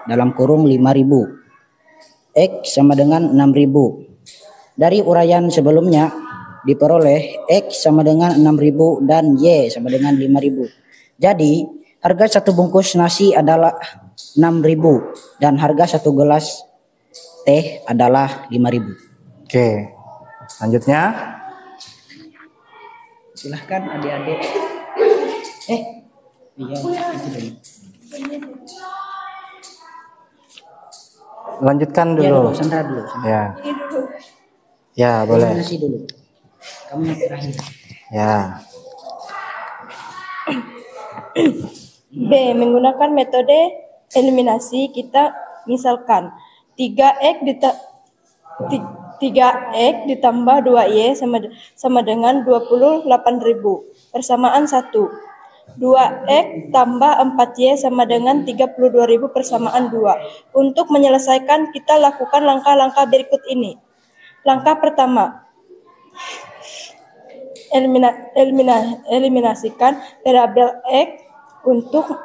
dalam kurung 5.000. X sama dengan 6.000. Dari uraian sebelumnya diperoleh X sama dengan 6.000 dan Y sama dengan 5.000. Jadi harga satu bungkus nasi adalah 6.000 dan harga 1 gelas teh adalah 5.000. Oke. Selanjutnya. Silahkan adik-adik. Iya, itu dulu. Lanjutkan Iya dulu. dulu, Sandra dulu. Ya. Ya, boleh. Eliminasi dulu. Kamu yang terakhir. Ya. B. Menggunakan metode eliminasi, kita misalkan 3x ditambah 2y sama dengan 28.000. Persamaan 1. 2x tambah 4y sama dengan 32.000 persamaan 2. Untuk menyelesaikan, kita lakukan langkah-langkah berikut ini. Langkah pertama, eliminasikan variabel x untuk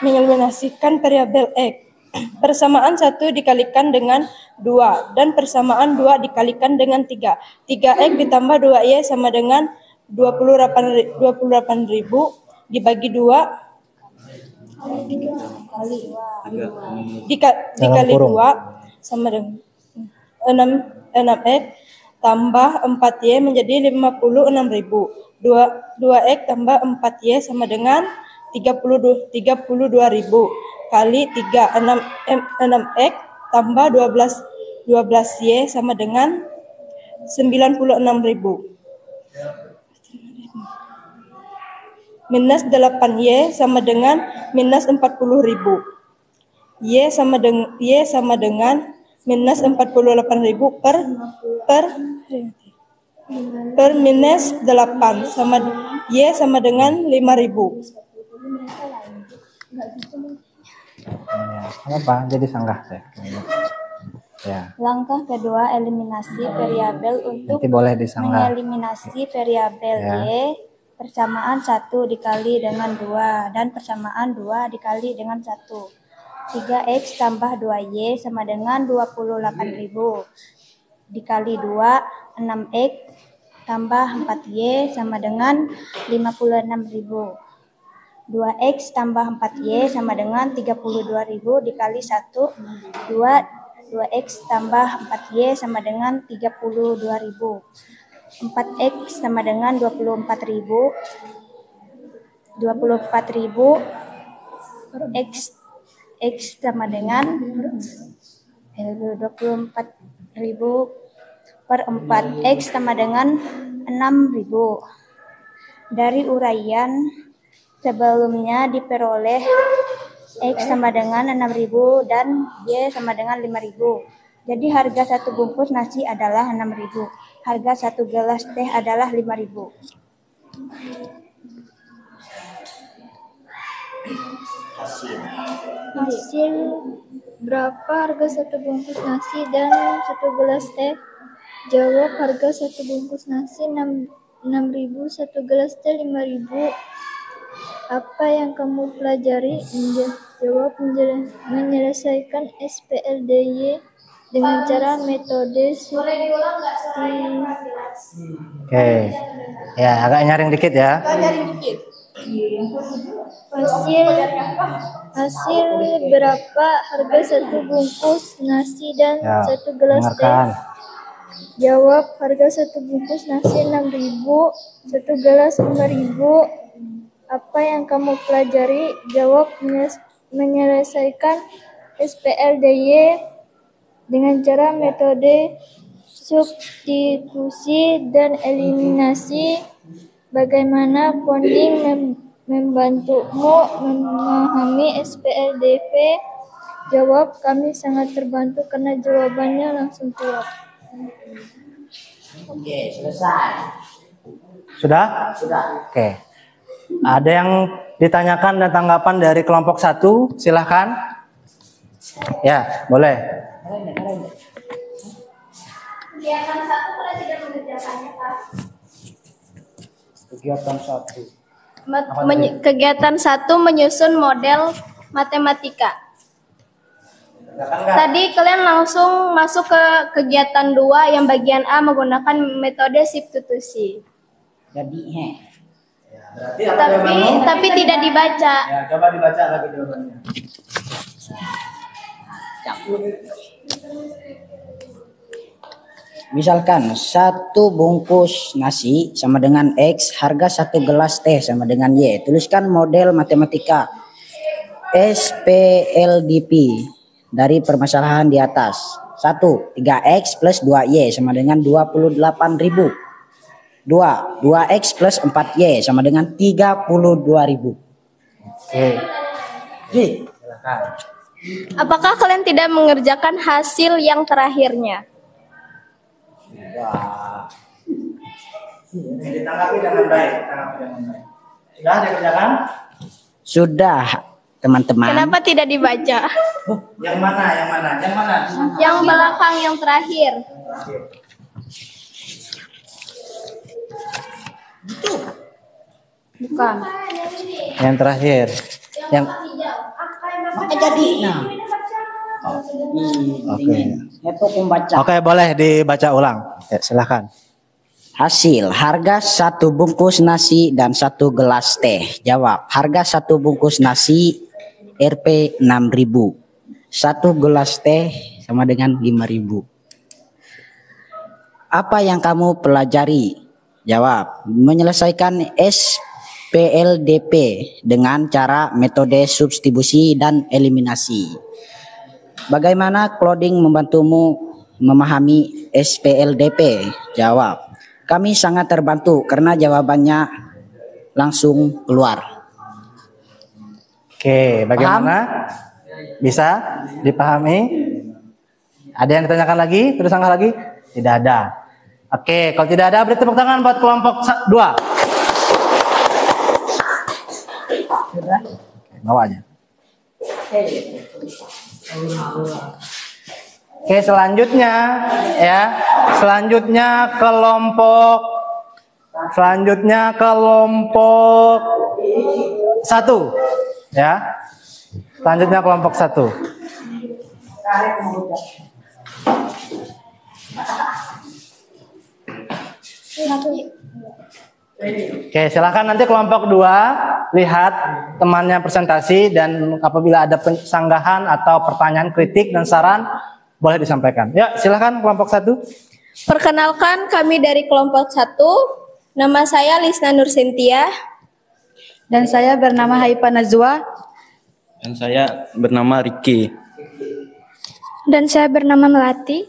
mengeliminasikan variabel x. Persamaan 1 dikalikan dengan 2 dan persamaan 2 dikalikan dengan 3. 3x ditambah 2y sama dengan 28.000 dibagi 2 dikali 2 sama dengan 6x tambah 4y menjadi 56.000. 2x tambah 4y sama dengan 32.000 kali 3 6x tambah 12y sama dengan 96.000. Minus 8y sama dengan minus 40.000. Y sama dengan minus 48.000 per minus 8 sama y sama dengan 5.000. Apa? Jadi sanggah saya. Ya. Langkah kedua, eliminasi variabel. Untuk Nanti boleh disanggah. mengeliminasi variabel y, persamaan 1 dikali dengan 2 dan persamaan 2 dikali dengan 1. 3x tambah 2y sama dengan 28.000 dikali 2, 6x tambah 4y sama dengan 56.000. 2x tambah 4y sama dengan 32.000 dikali 1, 2x tambah 4y sama dengan 32.000. 4x sama dengan 24.000. X sama dengan 24.000 per 4. X sama dengan 6.000. Dari uraian sebelumnya diperoleh X sama dengan 6.000 dan Y sama dengan 5.000. Jadi harga 1 bungkus nasi adalah 6.000. Harga 1 gelas teh adalah 5.000. Hasil berapa harga 1 bungkus nasi dan 1 gelas teh? Jawab, harga 1 bungkus nasi 6.000, 1 gelas teh 5.000. Apa yang kamu pelajari? Jawab, menyelesaikan SPLDY dengan cara metode substitusi. Oke. Ya, agak nyaring dikit ya. Hasil berapa harga 1 bungkus nasi dan Ya, 1 gelas teh? dengarkan. Jawab, harga 1 bungkus nasi 6.000, 1 gelas 5.000. Apa yang kamu pelajari? Jawab, menyelesaikan SPLDY dengan cara metode substitusi dan eliminasi. Bagaimana coding membantumu memahami SPLDV? Jawab, kami sangat terbantu karena jawabannya langsung keluar. Oke, selesai. Sudah? Sudah. Oke. Ada yang ditanyakan dan tanggapan dari kelompok 1? Silahkan. Ya, boleh. Kegiatan 1 kalau tidak mengerjakannya, Pak. Kegiatan 1. Kegiatan 1 menyusun model matematika. Tadi kalian langsung masuk ke kegiatan 2 yang bagian A menggunakan metode substitusi. Jadi Berarti apa jawabanmu? Tapi tidak dibaca. Ya, coba dibaca lagi jawabannya. Misalkan satu bungkus nasi sama dengan X, harga satu gelas teh sama dengan Y. Tuliskan model matematika SPLDP dari permasalahan di atas. 1. 3X plus 2Y sama dengan 28.000. 2. 2X plus 4Y sama dengan 32.000. Oke. Silakan. Apakah kalian tidak mengerjakan hasil yang terakhirnya? Wah. Ditanggapi dengan baik, Sudah dikerjakan? Sudah, teman-teman. Kenapa tidak dibaca? Yang mana? Yang belakang yang terakhir. Bukan. Yang terakhir. Yang Jadi, nah. Oke. Itu membaca. Oke, boleh dibaca ulang. Ya, silakan. Hasil harga satu bungkus nasi dan satu gelas teh. Jawab. Harga satu bungkus nasi Rp 6.000. Satu gelas teh sama dengan 5.000. Apa yang kamu pelajari? Jawab. Menyelesaikan SPLDP dengan cara metode substitusi dan eliminasi. Bagaimana coding membantumu memahami SPLDP? Jawab. Kami sangat terbantu karena jawabannya langsung keluar. Oke, bagaimana? Bisa dipahami? Ada yang ditanyakan lagi? Terus angka lagi? Tidak ada. Oke, kalau tidak ada beri tepuk tangan buat kelompok 2. Bawa aja. Oke, selanjutnya ya. Selanjutnya kelompok 1 ya. Selanjutnya kelompok 1. Oke, silakan nanti kelompok 2 lihat temannya presentasi dan apabila ada sanggahan atau pertanyaan, kritik dan saran boleh disampaikan. Ya, silakan kelompok 1. Perkenalkan, kami dari kelompok 1. Nama saya Lisna Nursentia. Dan saya bernama Haifa Nazwa. Dan saya bernama Riki. Dan saya bernama Melati.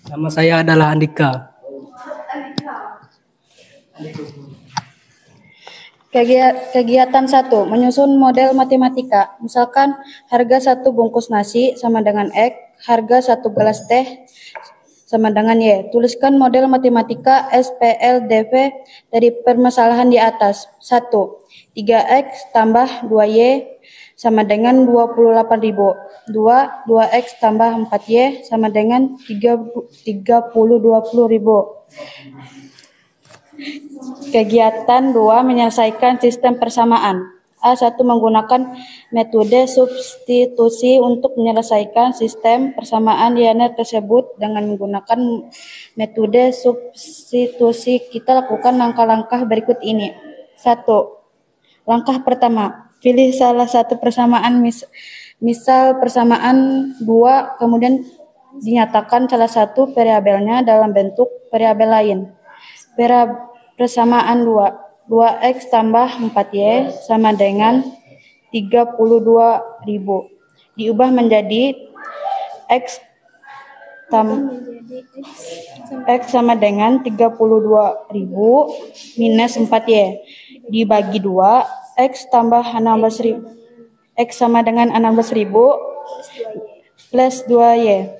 Nama saya adalah Andika. Kegiatan 1, menyusun model matematika. Misalkan harga satu bungkus nasi sama dengan X, harga satu gelas teh sama dengan Y. Tuliskan model matematika SPLDP dari permasalahan di atas. 1. 3X tambah 2Y sama dengan 28.000. 2. 2X tambah 4Y sama dengan 20.000. Kegiatan 2, menyelesaikan sistem persamaan. A1 menggunakan metode substitusi untuk menyelesaikan sistem persamaan linear tersebut. Dengan menggunakan metode substitusi, kita lakukan langkah-langkah berikut ini. 1. Langkah pertama, pilih salah satu persamaan, misal persamaan 2, kemudian dinyatakan salah satu variabelnya dalam bentuk variabel lain. Persamaan 2. 2X tambah 4Y sama dengan 32.000. Diubah menjadi X sama dengan 32.000 minus 4Y. Dibagi 2, X tambah 16.000. X sama dengan 16.000 plus 2Y.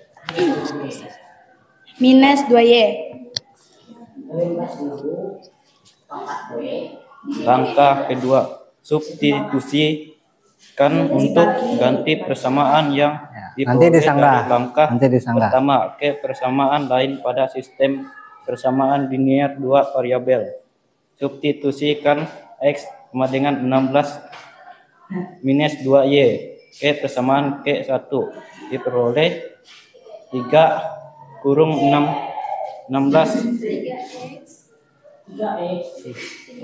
Minus 2Y. Langkah kedua, substitusikan untuk ganti persamaan yang Nanti diperoleh disanggah. dari langkah Nanti disanggah. pertama ke persamaan lain pada sistem persamaan linear 2 variabel. Substitusikan X sama dengan 16 minus 2Y ke persamaan K1 diperoleh 3 kurung 16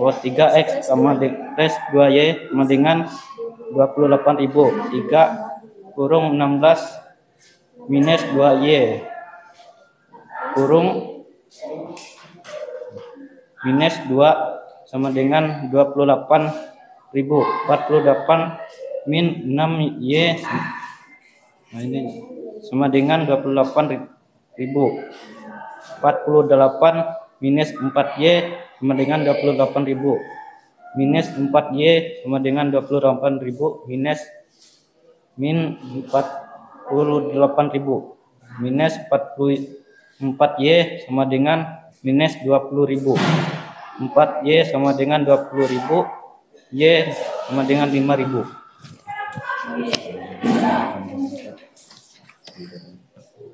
Oh, 3X sama plus 2Y sama dengan 28.000. 3 kurung 16 minus 2Y kurung minus 2 sama dengan 28.000. 48 min 6Y nah ini sama dengan 28.000. 48 minus 4Y sama dengan 28.000. Minus 4Y sama dengan 28.000 minus min 48.000. Minus 4Y sama dengan minus 20.000. 4Y sama dengan 20.000. Y sama dengan 5.000.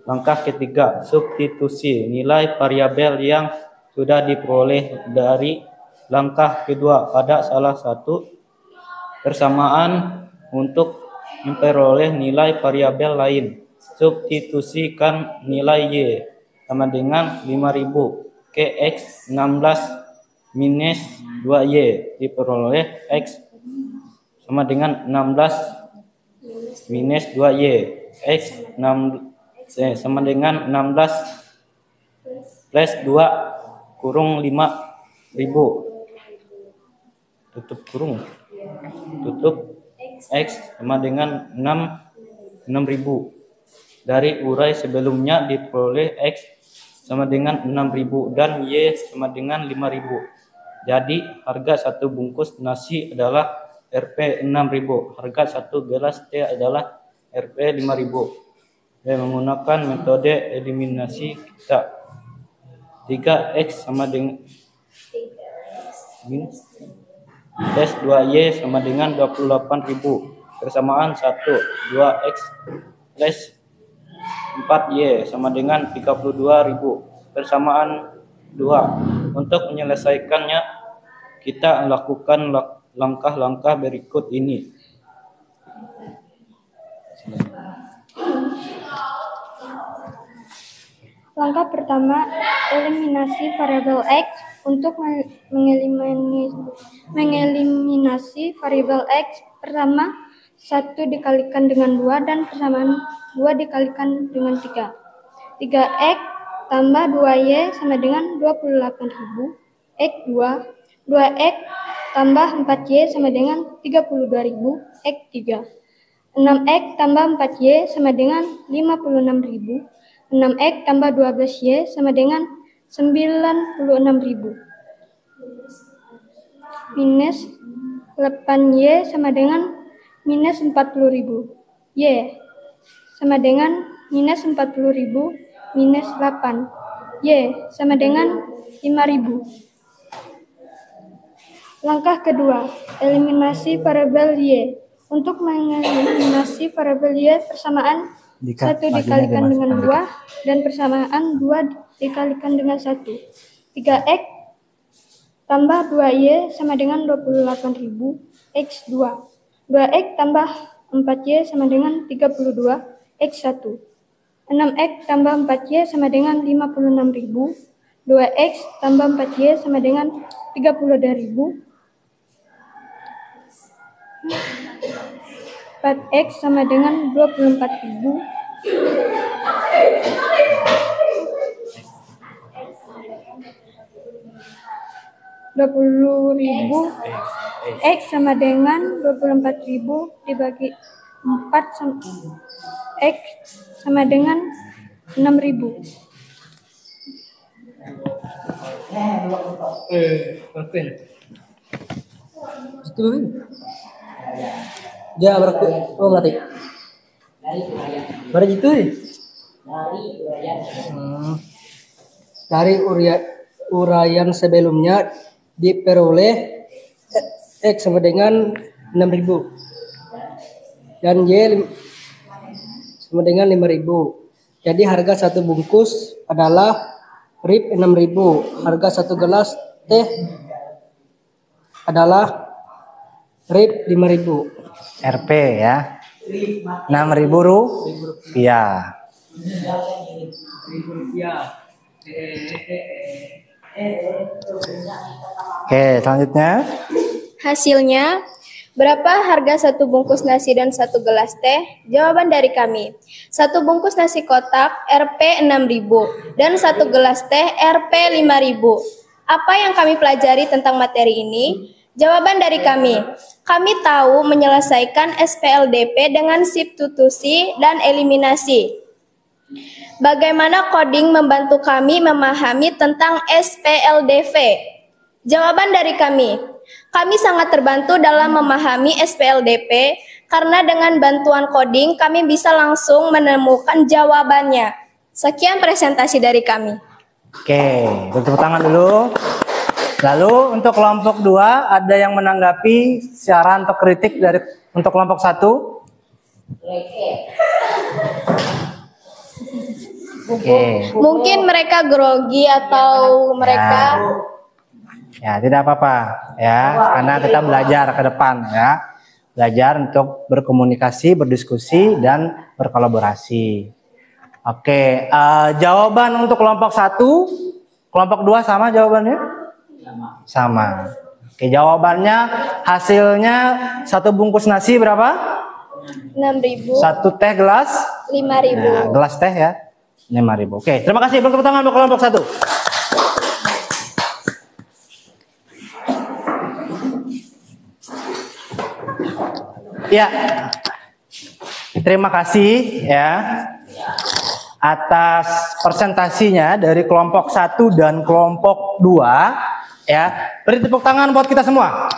Langkah ketiga, substitusi nilai variabel yang sudah diperoleh dari langkah kedua pada salah satu persamaan untuk memperoleh nilai variabel lain. Substitusikan nilai Y sama dengan 5.000 ke X 16 minus 2Y diperoleh X sama dengan 16 minus 2Y. X 6 sama dengan 16 plus 2 kurung 5.000 tutup kurung tutup X sama dengan 6.000. Dari urai sebelumnya diperoleh X sama dengan 6.000 dan Y sama dengan 5.000. Jadi harga satu bungkus nasi adalah Rp 6.000. Harga satu gelas teh adalah Rp 5.000. Dan menggunakan metode eliminasi kita 3X sama dengan plus 2Y sama dengan 28.000 persamaan 1. 2X plus 4Y sama dengan 32.000 persamaan 2. Untuk menyelesaikannya kita lakukan langkah-langkah berikut ini. Langkah pertama, eliminasi variabel X. Untuk mengeliminasi variabel X, pertama 1 dikalikan dengan 2 dan persamaan 2 dikalikan dengan 3. 3X tambah 2Y sama dengan 28.000. X 2. 2X tambah 4Y sama dengan 32.000. X 3. 6X tambah 4Y sama dengan 56.000. 6X tambah 12Y sama dengan 96.000. Minus 8Y sama dengan minus 40.000. Y sama dengan minus 40.000 minus 8. Y sama dengan 5.000. Langkah kedua, eliminasi variabel Y. Untuk mengeliminasi variabel Y, persamaan 1 dikalikan dengan 2 dan persamaan 2 dikalikan dengan 1. 3X tambah 2Y sama dengan 28.000. X 2. 2X tambah 4Y sama dengan 32. X 1. 6X tambah 4Y sama dengan 56.000. 2X tambah 4Y sama dengan 32.000. 4X sama dengan 24.000. 20.000. X sama dengan 24.000 dibagi 4 sama X sama dengan 6.000. Itu dia berarti berarti berarti itu dari uraian sebelumnya diperoleh X sama dengan 6.000 dan Y sama dengan 5.000. Jadi harga satu bungkus adalah Rp 6.000. Harga satu gelas teh adalah Rp 5.000. RP ya. 6.000 rupiah. Oke, selanjutnya. Hasilnya, berapa harga satu bungkus nasi dan satu gelas teh? Jawaban dari kami, satu bungkus nasi kotak Rp 6.000 dan satu gelas teh Rp 5.000. Apa yang kami pelajari tentang materi ini? Jawaban dari kami tahu menyelesaikan SPLDP dengan substitusi dan eliminasi. Bagaimana coding membantu kami memahami tentang SPLDV? Jawaban dari kami sangat terbantu dalam memahami SPLDP karena dengan bantuan coding kami bisa langsung menemukan jawabannya. Sekian presentasi dari kami. Oke, tepuk tangan dulu. Lalu untuk kelompok 2 ada yang menanggapi saran atau kritik dari untuk kelompok 1? Oke. Mungkin mereka grogi atau mereka Ya, tidak apa-apa ya, karena kita belajar ke depan ya. Belajar untuk berkomunikasi, berdiskusi dan berkolaborasi. Oke, jawaban untuk kelompok 1, kelompok 2 sama jawabannya? Sama. Oke, jawabannya hasilnya satu bungkus nasi berapa? 6.000, Satu teh gelas? 5.000. Nah, gelas teh ya 5.000. Oke, terima kasih. Tepuk tangan untuk kelompok 1. Ya, terima kasih ya atas presentasinya dari kelompok 1 dan kelompok 2 ya. Beri tepuk tangan buat kita semua.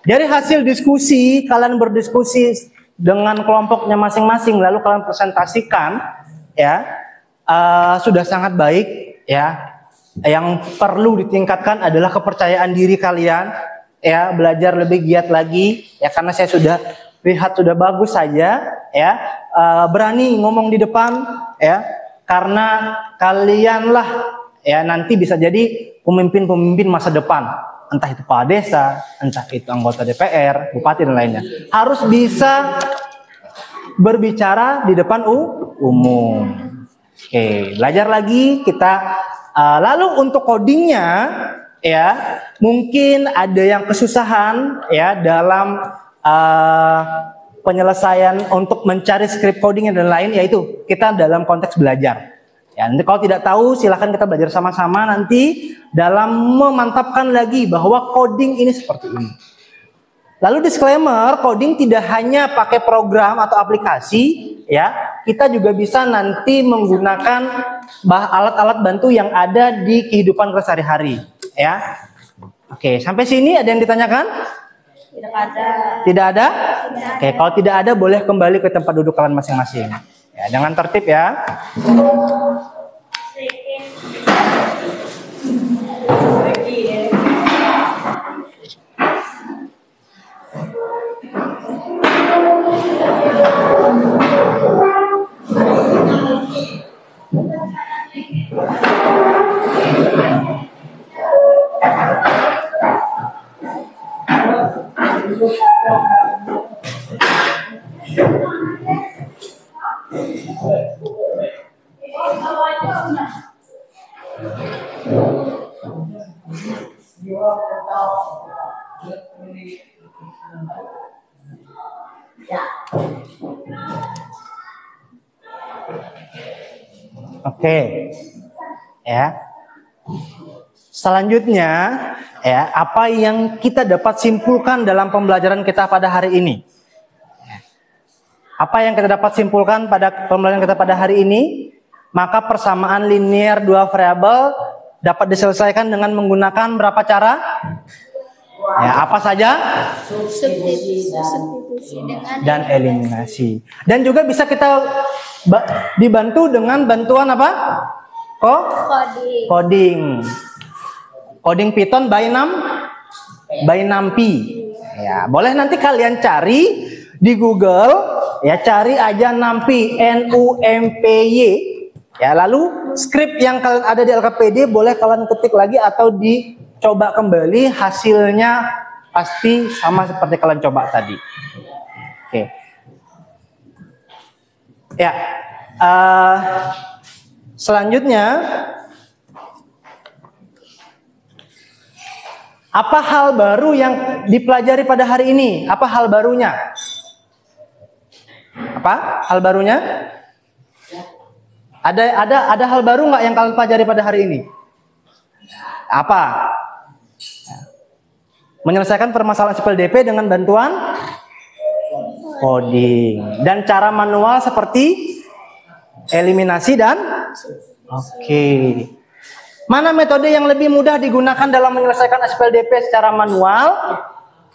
Dari hasil diskusi, kalian berdiskusi dengan kelompoknya masing-masing, lalu kalian presentasikan ya, sudah sangat baik ya. Yang perlu ditingkatkan adalah kepercayaan diri kalian ya, belajar lebih giat lagi ya, karena saya sudah lihat sudah bagus saja ya, berani ngomong di depan ya, karena kalianlah ya nanti bisa jadi pemimpin-pemimpin masa depan, entah itu kepala desa, entah itu anggota DPR, bupati dan lainnya, harus bisa berbicara di depan umum. Oke, belajar lagi kita. Lalu untuk codingnya ya, mungkin ada yang kesusahan ya dalam penyelesaian untuk mencari script coding dan lain, yaitu kita dalam konteks belajar. Ya, nanti kalau tidak tahu silahkan kita belajar sama-sama nanti dalam memantapkan lagi bahwa coding ini seperti ini. Lalu disclaimer, coding tidak hanya pakai program atau aplikasi ya, kita juga bisa nanti menggunakan alat-alat bantu yang ada di kehidupan sehari-hari ya. Oke, sampai sini ada yang ditanyakan? Tidak ada. Tidak ada? Oke, kalau tidak ada boleh kembali ke tempat duduk kalian masing-masing. Ya, jangan tertib ya. Oke, ya. Selanjutnya, ya, apa yang kita dapat simpulkan dalam pembelajaran kita pada hari ini? Apa yang kita dapat simpulkan pada pembelajaran kita pada hari ini? Maka persamaan linear dua variabel dapat diselesaikan dengan menggunakan berapa cara? Ya, apa saja? Substitusi dan eliminasi. Dan juga bisa kita dibantu dengan bantuan apa? Coding. Coding Python by NumPy. Ya, boleh nanti kalian cari di Google, ya, cari aja NumPy, NUMPY. Ya, lalu script yang kalian ada di LKPD boleh kalian ketik lagi atau dicoba kembali, hasilnya pasti sama seperti kalian coba tadi. Oke. Ya, Selanjutnya, apa hal baru yang dipelajari pada hari ini? Apa hal barunya? Apa hal barunya? Ada hal baru nggak yang kalian pelajari pada hari ini? Apa? Menyelesaikan permasalahan sipil DP dengan bantuan coding dan cara manual seperti eliminasi dan oke. Mana metode yang lebih mudah digunakan dalam menyelesaikan SPLDP secara manual,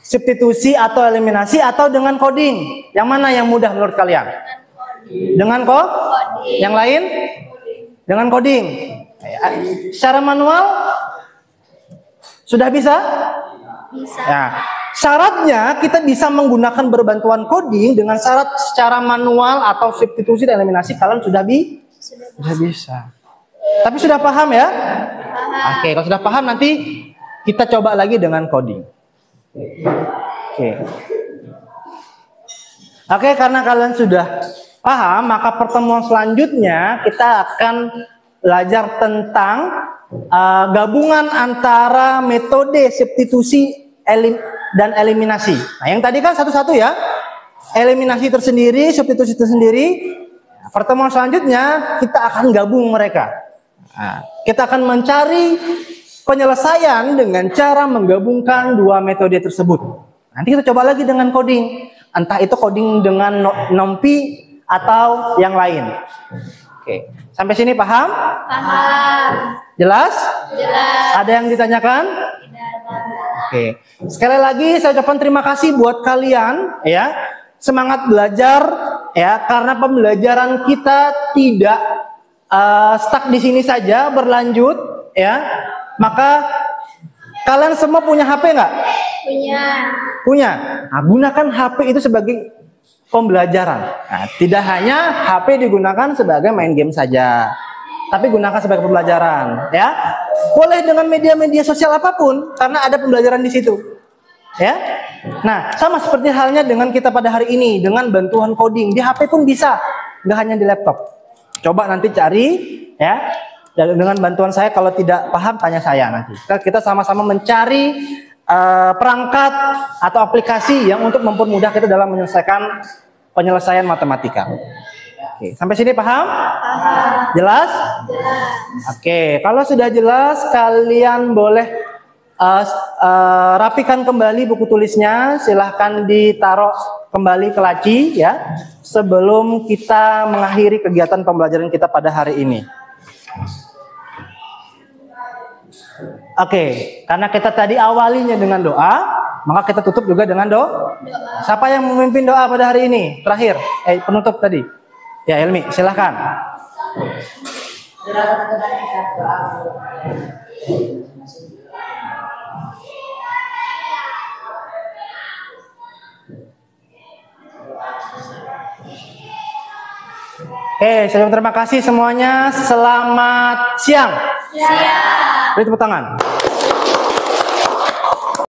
substitusi atau eliminasi, atau dengan coding? Yang mana yang mudah menurut kalian? Dengan coding. Yang lain? Dengan coding. Secara manual sudah bisa? Bisa. Ya. Syaratnya kita bisa menggunakan berbantuan coding dengan syarat secara manual atau substitusi dan eliminasi kalian sudah bisa. Tapi sudah paham ya? Paham. Oke, kalau sudah paham nanti kita coba lagi dengan coding. Oke, karena kalian sudah paham, maka pertemuan selanjutnya kita akan belajar tentang gabungan antara metode substitusi dan eliminasi. Nah, yang tadi kan satu-satu ya. Eliminasi tersendiri, substitusi tersendiri. Pertemuan selanjutnya kita akan gabung mereka. Nah, kita akan mencari penyelesaian dengan cara menggabungkan dua metode tersebut. Nanti kita coba lagi dengan coding. Entah itu coding dengan NumPy atau yang lain. Oke, sampai sini paham? Paham. Jelas? Jelas. Ada yang ditanyakan? Oke, sekali lagi saya ucapkan terima kasih buat kalian ya. Semangat belajar ya, karena pembelajaran kita tidak stuck di sini saja, berlanjut ya. Maka kalian semua punya HP nggak? Punya. Nah, gunakan HP itu sebagai pembelajaran. Nah, tidak hanya HP digunakan sebagai main game saja, tapi gunakan sebagai pembelajaran ya. Boleh dengan media-media sosial apapun, karena ada pembelajaran di situ ya. Nah, sama seperti halnya dengan kita pada hari ini, dengan bantuan coding di HP pun bisa, nggak hanya di laptop. Coba nanti cari ya, dan dengan bantuan saya kalau tidak paham tanya saya nanti. Kita sama-sama mencari perangkat atau aplikasi yang untuk mempermudah kita dalam menyelesaikan penyelesaian matematika. Oke, sampai sini paham? Paham. Jelas? Jelas. Oke, kalau sudah jelas kalian boleh rapikan kembali buku tulisnya, silahkan ditaruh kembali ke laci ya, sebelum kita mengakhiri kegiatan pembelajaran kita pada hari ini. Oke, karena kita tadi awalinya dengan doa, maka kita tutup juga dengan doa. Siapa yang memimpin doa pada hari ini? Terakhir, penutup tadi. Ya, Elmi, silahkan. Terima kasih semuanya. Selamat siang. Beri tepuk tangan.